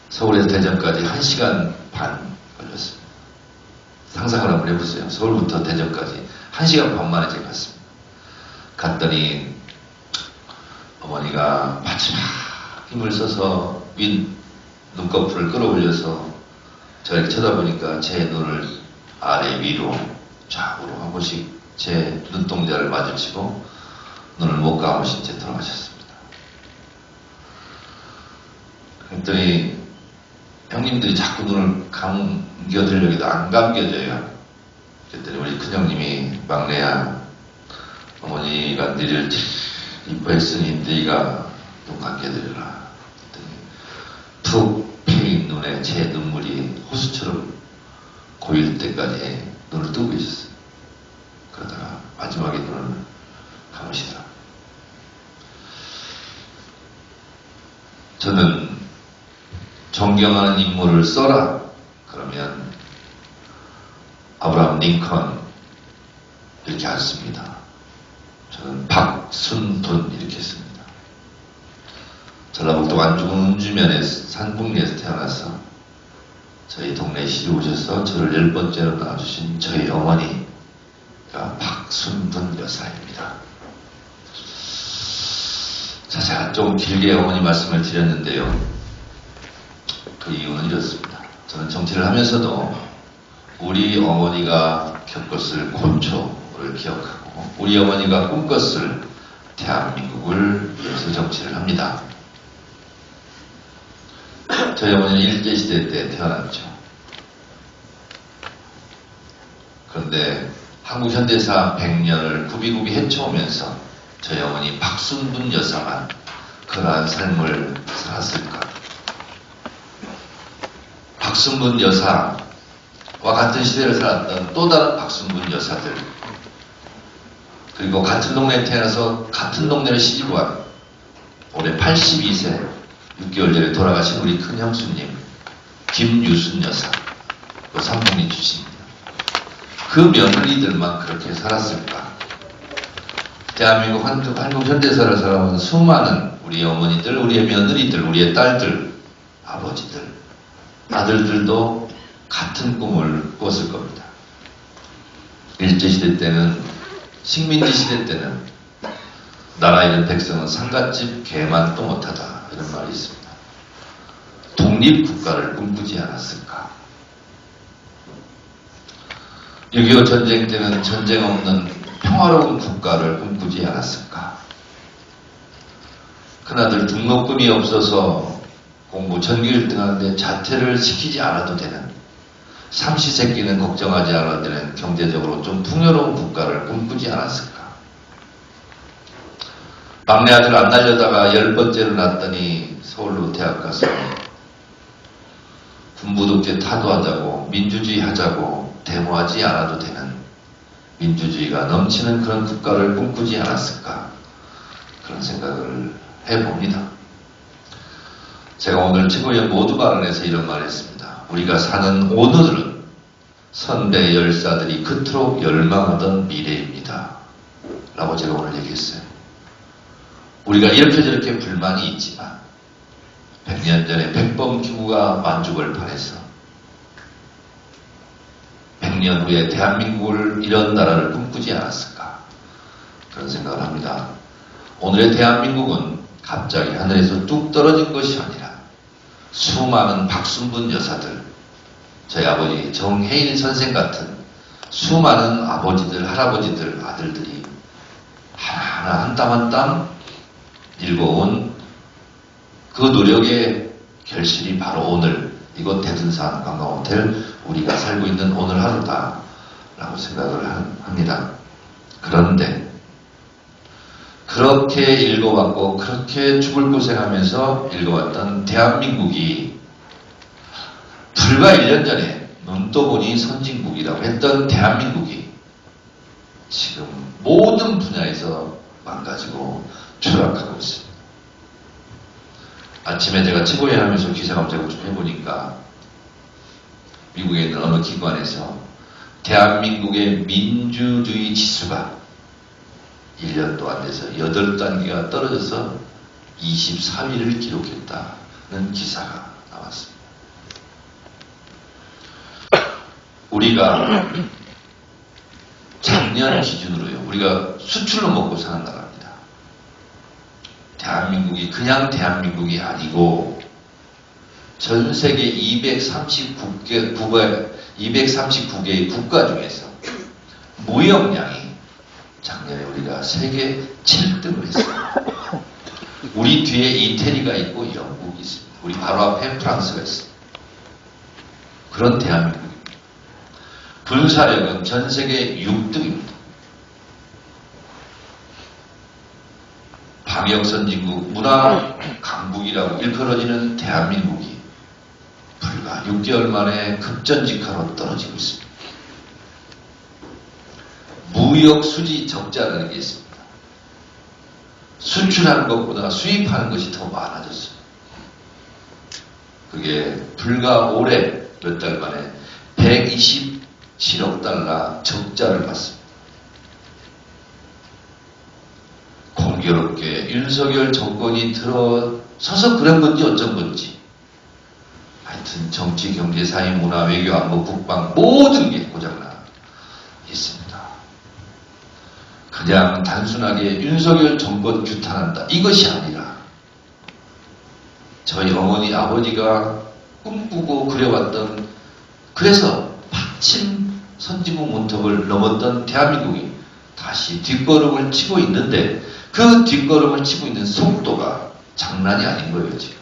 서울에서 대전까지 1시간 반 걸렸습니다. 상상을 한번 해보세요. 서울부터 대전까지 1시간 반 만에 제가 갔습니다. 갔더니 어머니가 마지막 힘을 써서 윈 눈꺼풀을 끌어올려서 저를 쳐다보니까 제 눈을 아래 위로 좌우로 한 번씩 제 눈동자를 마주치고 눈을 못 감으신 채 돌아가셨습니다. 그랬더니 형님들이 자꾸 눈을 감겨드리려고 해도 안 감겨져요. 그랬더니 우리 큰형님이 막내야 어머니가 너를 이뻐했으니 네가 눈 감겨드려라. 그랬더니 푹 패인 눈에 제 눈물이 호수처럼 고일 때까지 눈을 뜨고 계셨어요. 그러다가 마지막에 눈을 감으시더라. 저는 존경하는 인물을 써라. 그러면 아브라함 링컨 이렇게 안 씁니다. 저는 박순돈 이렇게 씁니다. 전라북도 완주 운주면에 산북리에서 태어나서 저희 동네 시에 오셔서 저를 10번째로 낳아주신 저희 어머니가 박순돈 여사입니다. 자, 제가 좀 길게 어머니 말씀을 드렸는데요. 그 이유는 이렇습니다. 저는 정치를 하면서도 우리 어머니가 겪었을 고초를 기억하고 우리 어머니가 꿈꿨을 대한민국을 위해서 정치를 합니다. 저희 어머니는 일제시대 때 태어났죠. 그런데 한국 현대사 100년을 굽이굽이 헤쳐오면서 저희 어머니 박순분 여사만 그러한 삶을 살았을까? 박순분 여사와 같은 시대를 살았던 또 다른 박순분 여사들, 그리고 같은 동네에 태어나서 같은 동네를 시집온 올해 82세 6개월 전에 돌아가신 우리 큰 형수님 김유순 여사, 그 삼풍리 출신입니다. 그 며느리들만 그렇게 살았을까? 대한민국 한국 현대사를 살아온 수많은 우리 어머니들, 우리의 며느리들, 우리의 딸들, 아버지들, 아들들도 같은 꿈을 꿨을 겁니다. 일제시대 때는, 식민지 시대 때는 나라 잃은 백성은 상갓집 개만도 못하다 이런 말이 있습니다. 독립국가를 꿈꾸지 않았을까? 6.25 전쟁 때는 전쟁 없는 평화로운 국가를 꿈꾸지 않았을까? 큰아들 등록금이 없어서 공부 전교 1등 하는데 자퇴를 시키지 않아도 되는, 삼시세끼는 걱정하지 않아도 되는 경제적으로 좀 풍요로운 국가를 꿈꾸지 않았을까? 막내 아들 안 날려다가 10번째로 낳았더니 서울로 대학 가서 군부독재 타도하자고 민주주의 하자고 데모하지 않아도 되는 민주주의가 넘치는 그런 국가를 꿈꾸지 않았을까? 그런 생각을 해봅니다. 제가 오늘 최고위원 모두 발언에서 이런 말을 했습니다. 우리가 사는 오늘은 선배 열사들이 그토록 열망하던 미래입니다. 라고 제가 오늘 얘기했어요. 우리가 이렇게 저렇게 불만이 있지만 100년 전에 백범기구가 만주벌판에서 100년 후에 대한민국을 이런 나라를 꿈꾸지 않았을까? 그런 생각을 합니다. 오늘의 대한민국은 갑자기 하늘에서 뚝 떨어진 것이 아니라 수많은 박순분 여사들, 저희 아버지 정혜인 선생 같은 수많은 아버지들, 할아버지들, 아들들이 하나하나 한 땀 한 땀 읽어온 그 노력의 결실이 바로 오늘 이곳 대둔산 관광호텔 우리가 살고 있는 오늘 하루다라고 생각을 합니다. 그런데 그렇게 읽어왔고 그렇게 죽을 고생하면서 읽어왔던 대한민국이 불과 1년 전에 눈 떠보니 선진국이라고 했던 대한민국이 지금 모든 분야에서 망가지고 추락하고 있습니다. 아침에 제가 최고위원하면서 기사검색을 좀 해보니까 미국에 있는 어느 기관에서 대한민국의 민주주의 지수가 1년도 안 돼서 8단계가 떨어져서 24위를 기록했다는 기사가 나왔습니다. 우리가 작년 기준으로요. 우리가 수출로 먹고 사는 나라입니다. 대한민국이 그냥 대한민국이 아니고 전 세계 239개의 국가 중에서 무역량이 작년에 우리가 세계 7등을 했어요. 우리 뒤에 이태리가 있고 영국이 있습니다. 우리 바로 앞에 프랑스가 있습니다. 그런 대한민국입니다. 군사력은 전 세계 6등입니다. 방역선진국, 문화 강국이라고 일컬어지는 대한민국이 불과 6개월 만에 급전직하로 떨어지고 있습니다. 무역 수지 적자라는 게 있습니다. 수출하는 것보다 수입하는 것이 더 많아졌어요. 그게 불과 올해 몇 달 만에 127억 달러 적자를 봤습니다. 공교롭게 윤석열 정권이 들어서서 그런 건지 어쩐 건지 하여튼 정치, 경제, 사회, 문화, 외교, 안보, 국방 모든 게 고장나 있습니다. 그냥 단순하게 윤석열 정권 규탄한다 이것이 아니라 저희 어머니 아버지가 꿈꾸고 그려왔던 그래서 마침 선진국 문턱을 넘었던 대한민국이 다시 뒷걸음을 치고 있는데 그 뒷걸음을 치고 있는 속도가 장난이 아닌 거예요 지금.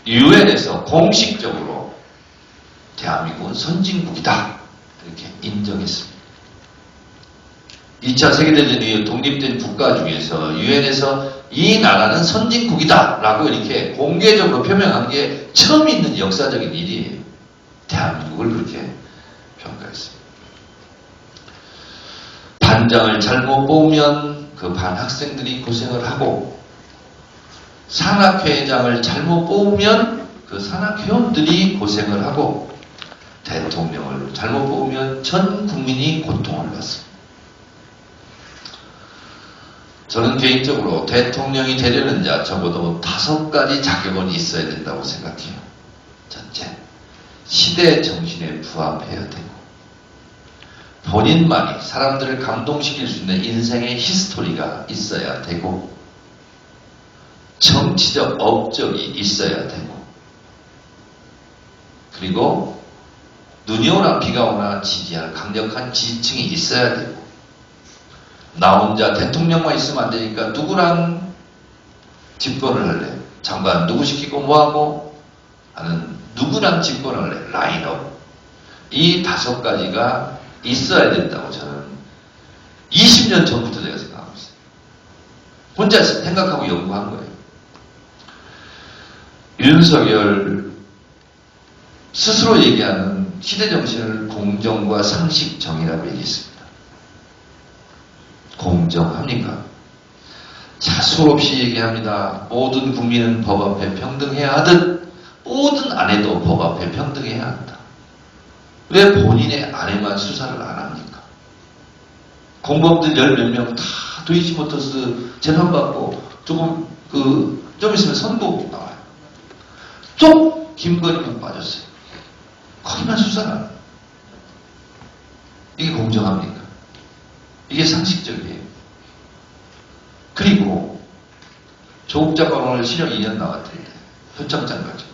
유엔에서 공식적으로 대한민국은 선진국이다 이렇게 인정했습니다. 2차 세계대전 이후 독립된 국가 중에서 유엔에서 이 나라는 선진국이다 라고 이렇게 공개적으로 표명한 게 처음 있는 역사적인 일이에요. 대한민국을 그렇게 평가했습니다. 반장을 잘못 뽑으면 그 반 학생들이 고생을 하고 산악회장을 잘못 뽑으면 그 산악회원들이 고생을 하고 대통령을 잘못 뽑으면 전 국민이 고통을 받습니다. 저는 개인적으로 대통령이 되려는 자 적어도 5가지 자격은 있어야 된다고 생각해요. 첫째, 시대 정신에 부합해야 되고 본인만이 사람들을 감동시킬 수 있는 인생의 히스토리가 있어야 되고 정치적 업적이 있어야 되고 그리고 눈이 오나 비가 오나 지지할 강력한 지지층이 있어야 되고 나 혼자 대통령만 있으면 안 되니까 누구랑 집권을 할래? 장관 누구 시키고 뭐하고 하는 누구랑 집권을 할래? 라인업. 이 5가지가 있어야 된다고 저는 20년 전부터 제가 생각하고 있어요. 혼자 생각하고 연구한 거예요. 윤석열 스스로 얘기하는 시대정신을 공정과 상식정의라고 얘기했습니다. 공정합니까? 자수 없이 얘기합니다. 모든 국민은 법 앞에 평등해야 하듯 모든 아내도 법 앞에 평등해야 한다. 왜 본인의 아내만 수사를 안 합니까? 공범들 10몇 명 다 도이치모터스 재판받고 좀 있으면 선고 나와요. 또 김건희만 빠졌어요. 거기만 수사를 안 해요. 이게 공정합니까? 이게 상식적이에요. 그리고 조국 장관 오늘 실형 2년 나왔을 때 표창장 가지고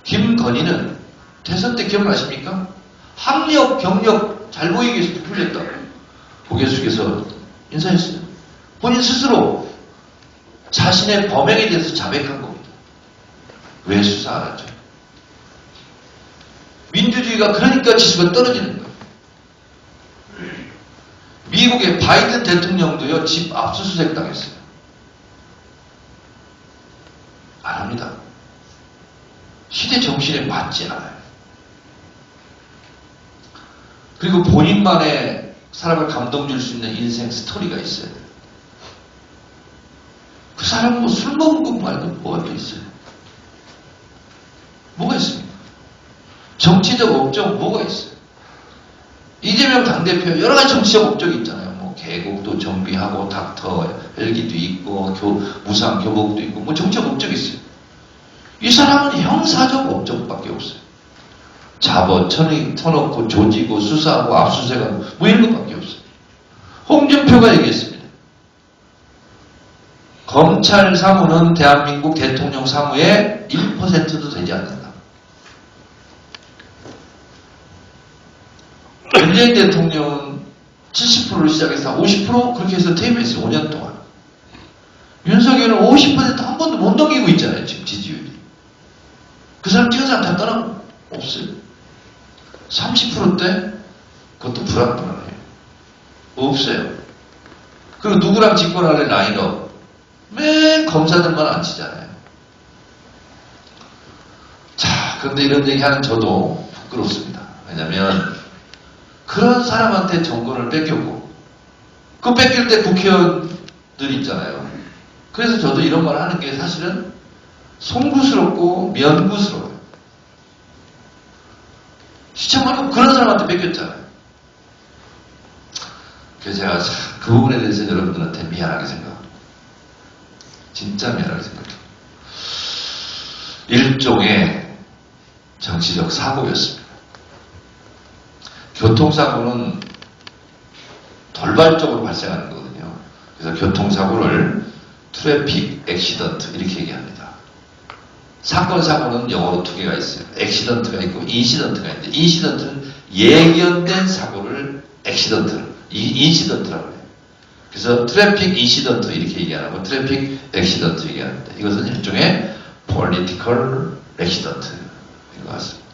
김건희는 대선 때 기억나십니까? 학력, 경력 잘 보이게 해서 풀렸다고. 고개 숙여서 인사했어요. 본인 스스로 자신의 범행에 대해서 자백한 겁니다. 왜 수사 안 하죠? 민주주의가 그러니까 지수가 떨어지는 거예요. 미국의 바이든 대통령도요, 집 압수수색 당했어요. 안 합니다. 시대 정신에 맞지 않아요. 그리고 본인만의 사람을 감동 줄 수 있는 인생 스토리가 있어야 돼요. 그 사람은 뭐 술 먹은 것 말고 뭐가 또 있어요? 뭐가 있습니까? 정치적 업적 뭐가 있어요? 이재명 당대표 여러 가지 정치적 업적이 있잖아요. 뭐 계곡도 정비하고 닥터 헬기도 있고 무상 교복도 있고 뭐 정치적 업적이 있어요. 이 사람은 형사적 업적밖에 없어요. 잡아 쳐놓고 조지고 수사하고 압수수색하고 뭐 이런 것밖에 없어요. 홍준표가 얘기했습니다. 검찰 사무는 대한민국 대통령 사무의 1%도 되지 않는다. 문재인 대통령은 70%로 시작해서 50% 그렇게 해서 퇴임했어요. 5년 동안. 윤석열은 50%한 번도 못 넘기고 있잖아요. 지금 지지율이. 그 사람 찍은 사람 다 떠나고 없어요. 30%대? 그것도 불안불안해요. 없어요. 그리고 누구랑 집권할래 라인업? 맨 검사들만 앉히잖아요. 자, 그런데 이런 얘기하는 저도 부끄럽습니다. 왜냐면 그런 사람한테 정권을 뺏겼고 그 뺏길 때 국회의원들이 있잖아요. 그래서 저도 이런 말 하는 게 사실은 송구스럽고 면구스러워요. 시청하고 그런 사람한테 뺏겼잖아요. 그래서 제가 그 부분에 대해서 여러분들한테 미안하게 생각합니다. 진짜 미안하게 생각해요. 일종의 정치적 사고였습니다. 교통사고는 돌발적으로 발생하는 거거든요. 그래서 교통사고를 트래픽 액시던트 이렇게 얘기합니다. 사건, 사고는 영어로 두 개가 있어요. 액시던트가 있고 인시던트가 있는데 인시던트는 예견된 사고를 인시던트라고 해요. 그래서 트래픽 인시던트 이렇게 얘기하고 트래픽 액시던트 얘기하는데 이것은 일종의 political accident인 것 같습니다.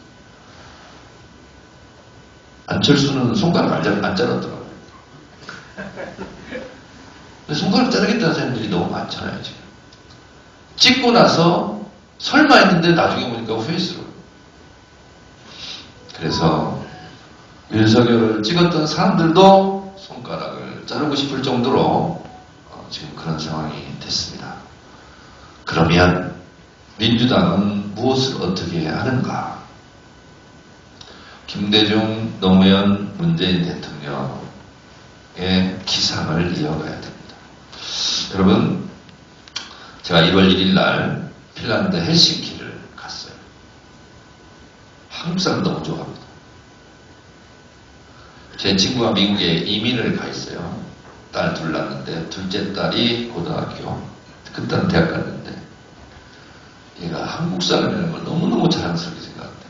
안철수는 손가락 안 자르더라고요. 근데 손가락 자르겠다는 사람들이 너무 많잖아요, 지금. 찍고 나서 설마 했는데 나중에 보니까 후회스러워요. 그래서 윤석열을 찍었던 사람들도 손가락을 자르고 싶을 정도로 지금 그런 상황이 됐습니다. 그러면 민주당은 무엇을 어떻게 하는가? 김대중, 노무현, 문재인 대통령의 기상을 이어가야 됩니다. 여러분, 제가 1월 1일 날 핀란드 헬싱키를 갔어요. 한국 사람 너무 좋아합니다. 제 친구가 미국에 이민을 가 있어요. 딸 둘 낳았는데 둘째 딸이 고등학교, 큰 딸은 대학 갔는데 얘가 한국 사람이라는 걸 너무너무 자랑스럽게 생각합니다.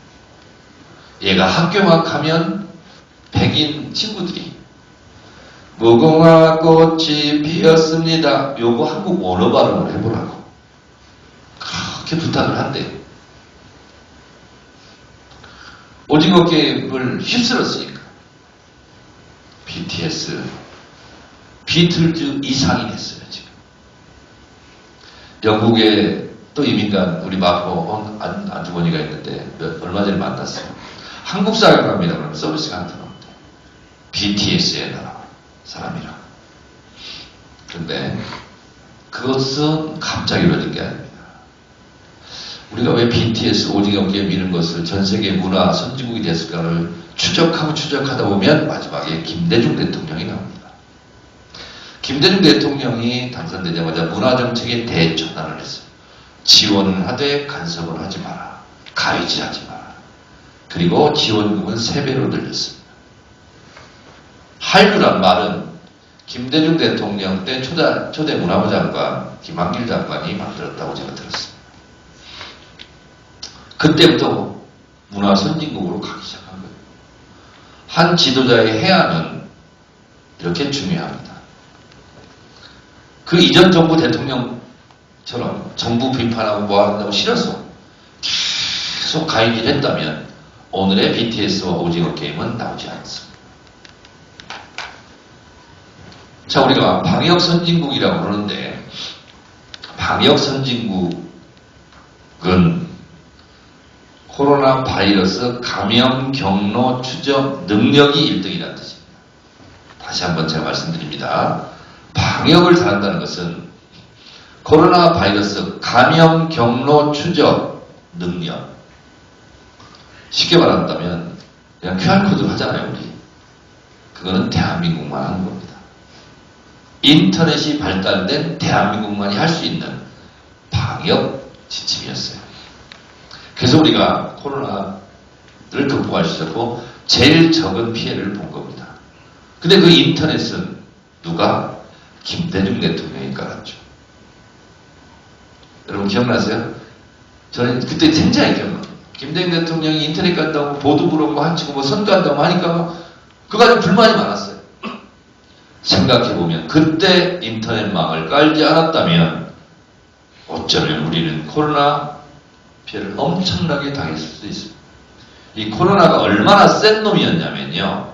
얘가 학교만 가면 백인 친구들이 무궁화 꽃이 피었습니다. 요거 한국 원어 발음을 해보라고 그렇게 부탁을 한대요. 오징어 게임을 휩쓸었으니까 BTS 비틀즈 이상이 됐어요. 지금 영국에 또 이민간 우리 마포 안주머니가 있는데 얼마 전에 만났어요. 한국 사람입니다. 그러면 서비스가 안 들어오는데 BTS의 나라 사람이라. 그런데 그것은 갑자기 이루어진 게 아닙니다. 우리가 왜 BTS 오징어 게임 이런 것을 전 세계 문화 선진국이 됐을까를 추적하다 보면 마지막에 김대중 대통령이 나옵니다. 김대중 대통령이 당선되자마자 문화정책에 대전환을 했어요. 지원을 하되 간섭을 하지 마라. 가위질하지 마라. 그리고 지원금은 3배로 늘렸습니다. 한류란 말은 김대중 대통령 때 초대 문화부 장관 김한길 장관이 만들었다고 제가 들었습니다. 그때부터 문화 선진국으로 가기 시작한 거예요. 한 지도자의 해안은 이렇게 중요합니다. 그 이전 정부 대통령처럼 정부 비판하고 뭐 한다고 싫어서 계속 가입을 했다면 오늘의 BTS와 오징어 게임은 나오지 않습니다. 자, 우리가 방역 선진국이라고 그러는데 방역 선진국은 코로나 바이러스 감염 경로 추적 능력이 1등이라는 뜻입니다. 다시 한번 제가 말씀드립니다. 방역을 잘한다는 것은 코로나 바이러스 감염 경로 추적 능력. 쉽게 말한다면 그냥 QR코드 하잖아요, 우리. 그거는 대한민국만 하는 겁니다. 인터넷이 발달된 대한민국만이 할 수 있는 방역 지침이었어요. 그래서 우리가 코로나를 극복할 수 있었고 제일 적은 피해를 본 겁니다. 근데 그 인터넷은 누가? 김대중 대통령이 깔았죠. 여러분 기억나세요? 저는 그때 굉장히 기억납니다. 김대중 대통령이 인터넷 간다고 보도 부르고 한치고 뭐 선거한다고 하니까 그거 가지고 불만이 많았어요. 생각해보면 그때 인터넷망을 깔지 않았다면 어쩌면 우리는 코로나 피해를 엄청나게 당했을 수도 있습니다. 이 코로나가 얼마나 센 놈이었냐면요.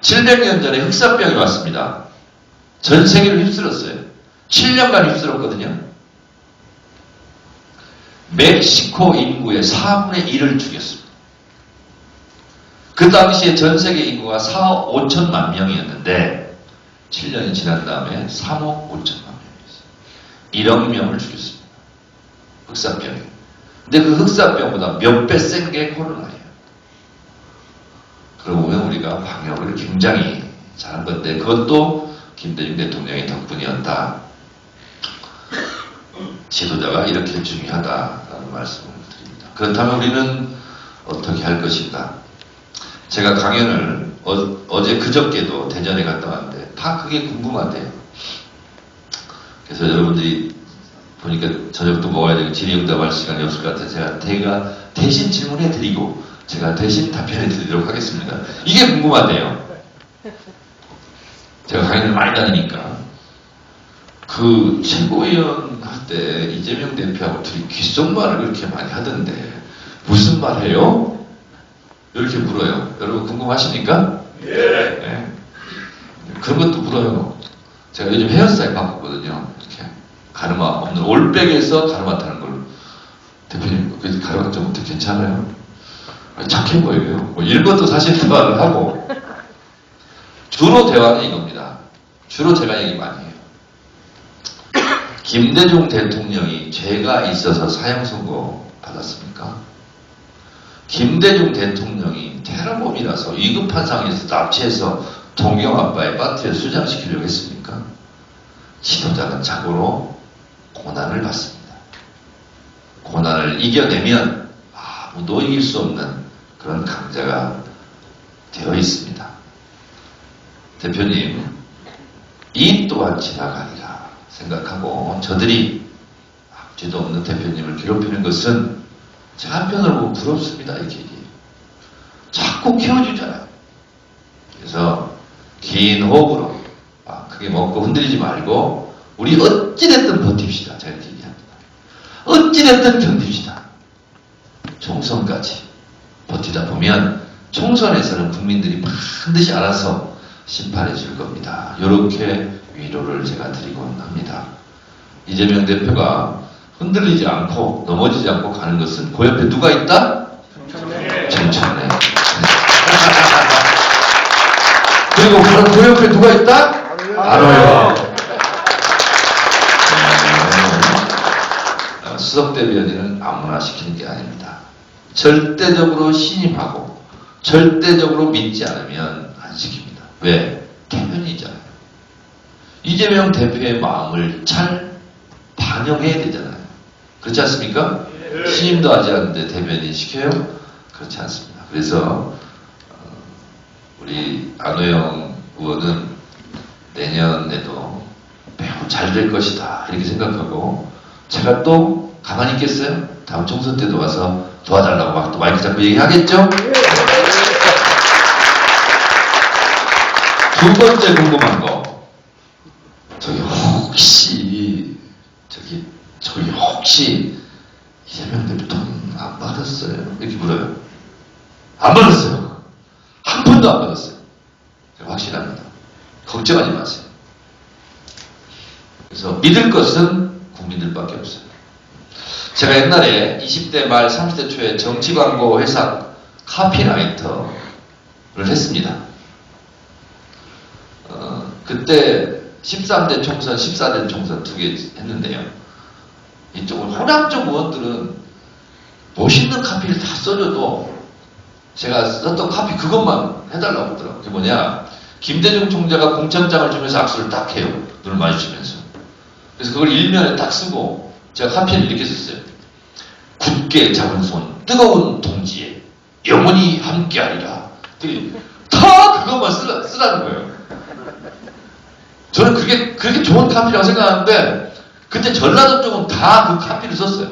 700년 전에 흑사병이 왔습니다. 전 세계를 휩쓸었어요. 7년간 휩쓸었거든요. 멕시코 인구의 4분의 1을 죽였습니다. 그 당시에 전 세계 인구가 4억 5천만 명이었는데 7년이 지난 다음에 3억 5천만 명이었어요. 1억 명을 죽였습니다. 흑사병이. 근데 그 흑사병보다 몇 배 센 게 코로나예요. 그러고 보면 우리가 방역을 굉장히 잘한 건데 그것도 김대중 대통령의 덕분이었다. 지도자가 이렇게 중요하다라는 말씀을 드립니다. 그렇다면 우리는 어떻게 할 것인가? 제가 강연을 어제 그저께도 대전에 갔다 왔는데 다 그게 궁금하대요. 그래서 여러분들이 보니까 저녁도 먹어야 되고 질의응답할 시간이 없을 것 같아서 제가 대신 질문해 드리고 제가 대신 답변해 드리도록 하겠습니다. 이게 궁금하대요. 제가 강연을 많이 다니니까 그 최고위원 할 때 이재명 대표하고 둘이 귓속말을 그렇게 많이 하던데 무슨 말 해요? 이렇게 물어요. 여러분 궁금하십니까? 예. 네. 그런 것도 물어요. 제가 요즘 헤어스타일 바꿨거든요. 이렇게 가르마 없는 올백에서 가르마 타는 걸로. 대표님 그 가르마 좀 어떻게 괜찮아요? 착해 보여요. 뭐 이런 것도 사실 대화를 하고 주로 대화는 이겁니다. 주로 제가 얘기 많이 해요. 김대중 대통령이 죄가 있어서 사형 선고 받았습니까? 김대중 대통령이 테러범이라서 위급한 상황에서 납치해서 동경 아빠의 파트에 수장시키려고 했습니까? 지도자는 자고로 고난을 받습니다. 고난을 이겨내면 아무도 이길 수 없는 그런 강자가 되어 있습니다. 대표님, 이 또한 지나가리라 생각하고 저들이 죄도 없는 대표님을 괴롭히는 것은 제 한편으로 보면 부럽습니다. 이렇게 얘기해요. 자꾸 키워주잖아요. 그래서 긴 호흡으로 크게 먹고 흔들리지 말고 우리 어찌됐든 버팁시다. 제가 이렇게 얘기합니다. 어찌됐든 견딥시다. 총선까지 버티다 보면 총선에서는 국민들이 반드시 알아서 심판해 줄 겁니다. 이렇게 위로를 제가 드리곤 합니다. 이재명 대표가 흔들리지 않고 넘어지지 않고 가는 것은 그 옆에 누가 있다? 정청래. 그리고 그 옆에 누가 있다? 알아요. 수석대변인은 아무나 시키는 게 아닙니다. 절대적으로 신임하고 절대적으로 믿지 않으면 안 시킵니다. 왜? 대변이잖아요. 이재명 대표의 마음을 잘 반영해야 되잖아요. 그렇지 않습니까? 신임도 하지 않는데 대변인 시켜요? 그렇지 않습니다. 그래서 우리 안호영 의원은 내년에도 매우 잘 될 것이다 이렇게 생각하고 제가 또 가만히 있겠어요? 다음 총선 때도 와서 도와달라고 막 또 마이크 잡고 얘기하겠죠? 두 번째 궁금한 거, 저기 혹시 이재명 대표 돈 안 받았어요? 이렇게 물어요. 안 받았어요. 한 푼도 안 받았어요. 제가 확실합니다. 걱정하지 마세요. 그래서 믿을 것은 국민들밖에 없어요. 제가 옛날에 20대 말 30대 초에 정치광고 회사 카피라이터를 했습니다. 그때 13대 총선, 14대 총선 2개 했는데요. 이쪽은 호남 쪽 의원들은 멋있는 카피를 다 써줘도 제가 썼던 카피 그것만 해달라고 하더라고요. 그게 뭐냐, 김대중 총재가 공천장을 주면서 악수를 딱 해요. 눈을 마주치면서. 그래서 그걸 일면에 딱 쓰고 제가 카피를 이렇게 썼어요. 굳게 잡은 손, 뜨거운 동지에 영원히 함께하리라. 다 그것만 쓰라는 거예요. 저는 그렇게 좋은 카피라고 생각하는데 그때 전라도 쪽은 다 그 카피를 썼어요.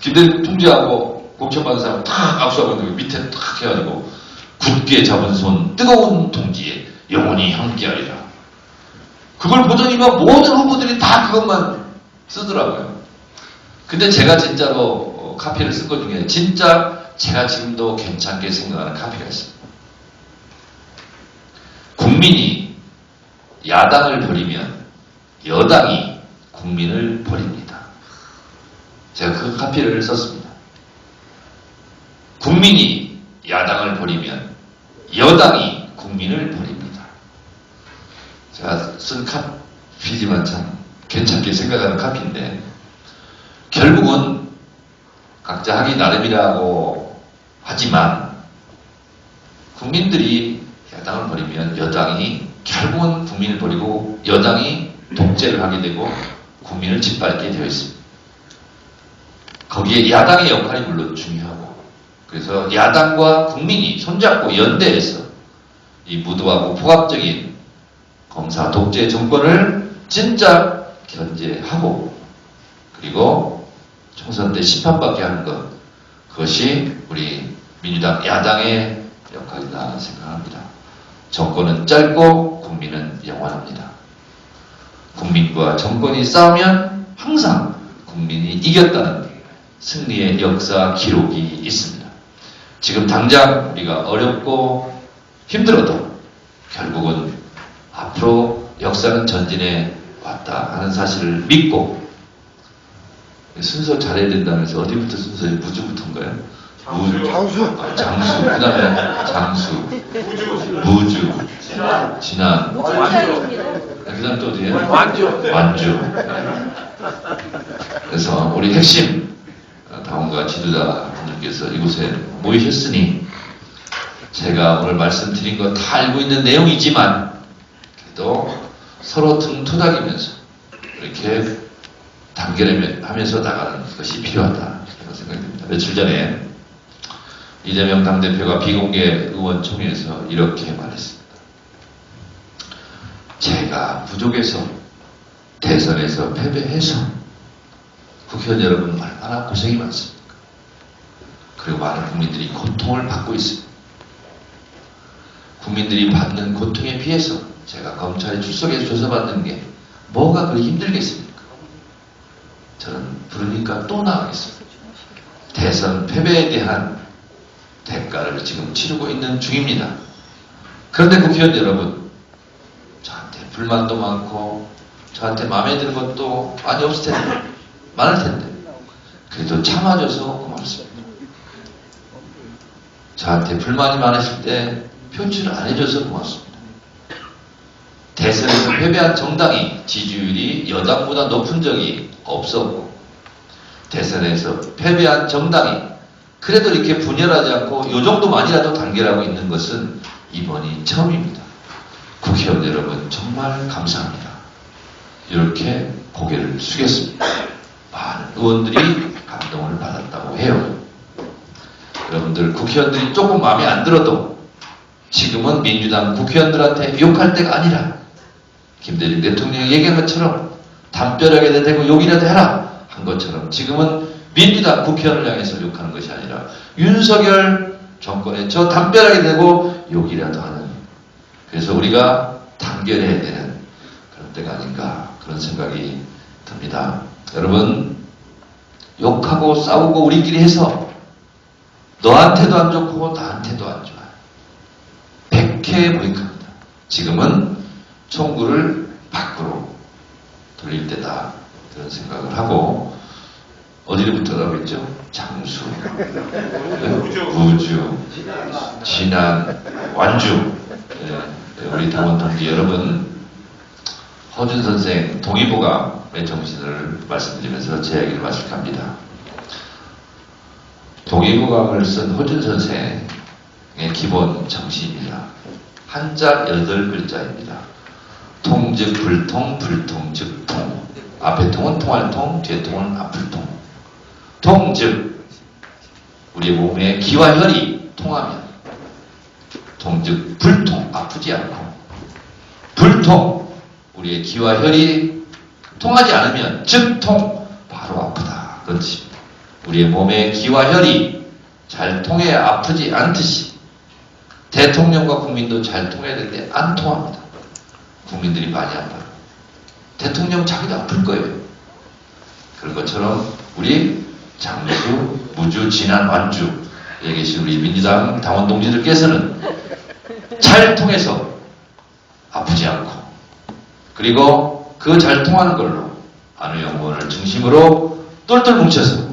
김대중 총재하고 공천받은 사람 탁 악수하고 있는 거 밑에 탁 해가지고 굳게 잡은 손, 뜨거운 동지에 영원히 함께하리라. 그걸 보더니 모든 후보들이 다 그것만 쓰더라고요. 근데 제가 진짜로 카피를 쓴 것 중에 진짜 제가 지금도 괜찮게 생각하는 카피가 있습니다. 국민이 야당을 버리면 여당이 국민을 버립니다. 제가 그 카피를 썼습니다. 국민이 야당을 버리면 여당이 국민을 버립니다. 제가 쓴 카피지만 참 괜찮게 생각하는 카피인데 결국은 각자 하기 나름이라고 하지만 국민들이 야당을 버리면 여당이 결국은 국민을 버리고 여당이 독재를 하게 되고 국민을 짓밟게 되어 있습니다. 거기에 야당의 역할이 물론 중요하고 그래서 야당과 국민이 손잡고 연대해서 이 무도하고 포괄적인 검사 독재 정권을 진짜 견제하고 그리고 총선 때 심판받게 하는 것, 그것이 우리 민주당 야당의 역할이다 생각합니다. 정권은 짧고 국민은 영원합니다. 국민과 정권이 싸우면 항상 국민이 이겼다는 승리의 역사 기록이 있습니다. 지금 당장 우리가 어렵고 힘들어도 결국은 앞으로 역사는 전진해 왔다 하는 사실을 믿고 순서 잘해야 된다면서 어디부터 순서예요? 무주부터인가요? 장수. 그 다음에 장수. 무주. 진안. 그 다음 또 어디에요? 완주. 그래서 우리 핵심 당원과 지도자분들께서 이곳에 모이셨으니 제가 오늘 말씀드린 거 다 알고 있는 내용이지만 그래도 서로 등 토닥이면서 이렇게 단결하면서 나가는 것이 필요하다 생각됩니다. 며칠 전에 이재명 당대표가 비공개 의원총회에서 이렇게 말했습니다. 제가 부족해서 대선에서 패배해서 국회의원 여러분 얼마나 고생이 많습니까? 그리고 많은 국민들이 고통을 받고 있습니다. 국민들이 받는 고통에 비해서 제가 검찰에 출석해서 조사받는 게 뭐가 그리 힘들겠습니까? 저는 부르니까 또 나가겠습니다. 대선 패배에 대한 대가를 지금 치르고 있는 중입니다. 그런데 국회의원 여러분, 저한테 불만도 많고 저한테 마음에 드는 것도 많이 없을 텐데, 많을 텐데 그래도 참아줘서 고맙습니다. 저한테 불만이 많으실 때 표출을 안 해줘서 고맙습니다. 대선에서 패배한 정당이 지지율이 여당보다 높은 적이 없었고 대선에서 패배한 정당이 그래도 이렇게 분열하지 않고 요 정도만이라도 단결하고 있는 것은 이번이 처음입니다. 국회의원 여러분 정말 감사합니다. 이렇게 고개를 숙였습니다. 많은 의원들이 감동을 받았다고 해요. 여러분들 국회의원들이 조금 마음에 안 들어도 지금은 민주당 국회의원들한테 욕할 때가 아니라 김대중 대통령이 얘기한 것처럼 담벼락에다 대고 욕이라도 해라 한 것처럼 지금은 민주당 국회의원을 향해서 욕하는 것이 아니라 윤석열 정권의 저 담벼락에 대고 욕이라도 하는 그래서 우리가 단결해야 되는 그런 때가 아닌가 그런 생각이 듭니다. 여러분 욕하고 싸우고 우리끼리 해서 너한테도 안 좋고 나한테도 안 좋아요. 백해 무익합니다. 지금은 총구를 밖으로 돌릴 때다 그런 생각을 하고 어디로부터라고 했죠? 장수, 부주, 진안, 완주. 우리 당원 동지 여러분, 허준 선생 동의보감의 정신을 말씀드리면서 제 이야기를 마칠합니다. 동의보감을 쓴 허준 선생의 기본 정신입니다. 한자 8글자입니다. 통 즉 불통, 불통 즉 통. 앞에 통은 통할 통, 뒤에 통은 아플 통. 통 즉 우리 몸의 기와 혈이 통하면 통 즉 불통, 아프지 않고. 불통 우리의 기와 혈이 통하지 않으면 즉통, 바로 아프다. 그런 뜻입니다. 우리의 몸의 기와 혈이 잘 통해야 아프지 않듯이 대통령과 국민도 잘 통해야 되는데 안 통합니다. 국민들이 많이 아파요. 대통령 자기도 아플 거예요. 그런 것처럼 우리 장수, 무주, 진안, 완주에 계신 우리 민주당 당원 동지들께서는 잘 통해서 아프지 않고 그리고 그 잘 통하는 걸로 안우영 의원을 중심으로 똘똘 뭉쳐서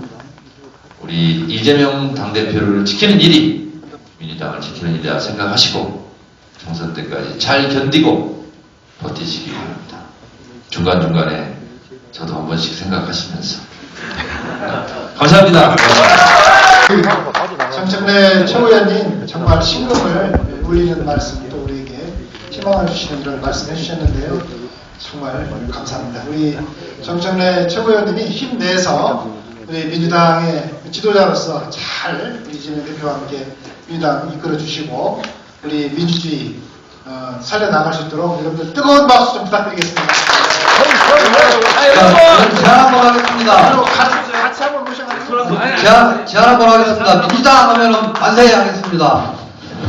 우리 이재명 당대표를 지키는 일이 민주당을 지키는 일이라 생각하시고 총선 때까지 잘 견디고 버티시기 바랍니다. 중간중간에 저도 한 번씩 생각하시면서 감사합니다. 정청래 최고위원님 정말 신금을 울리는 말씀 또 우리에게 희망을 주시는 이런 말씀 해주셨는데요. 정말 감사합니다. 우리 정청래 최고위원님이 힘내서 우리 민주당의 지도자로서 잘 우리 이재명 대표와 함께 민주당 이끌어 주시고 우리 민주주의 살려나갈 수 있도록 여러분들 뜨거운 박수 좀 부탁드리겠습니다. 제안 한번 하겠습니다. 같이 한번 모셔가지고 제안 한번 하겠습니다. 민주당 하면은 만세 하겠습니다.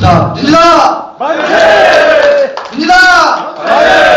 자, 민주당! 만세! 민주당! 만세!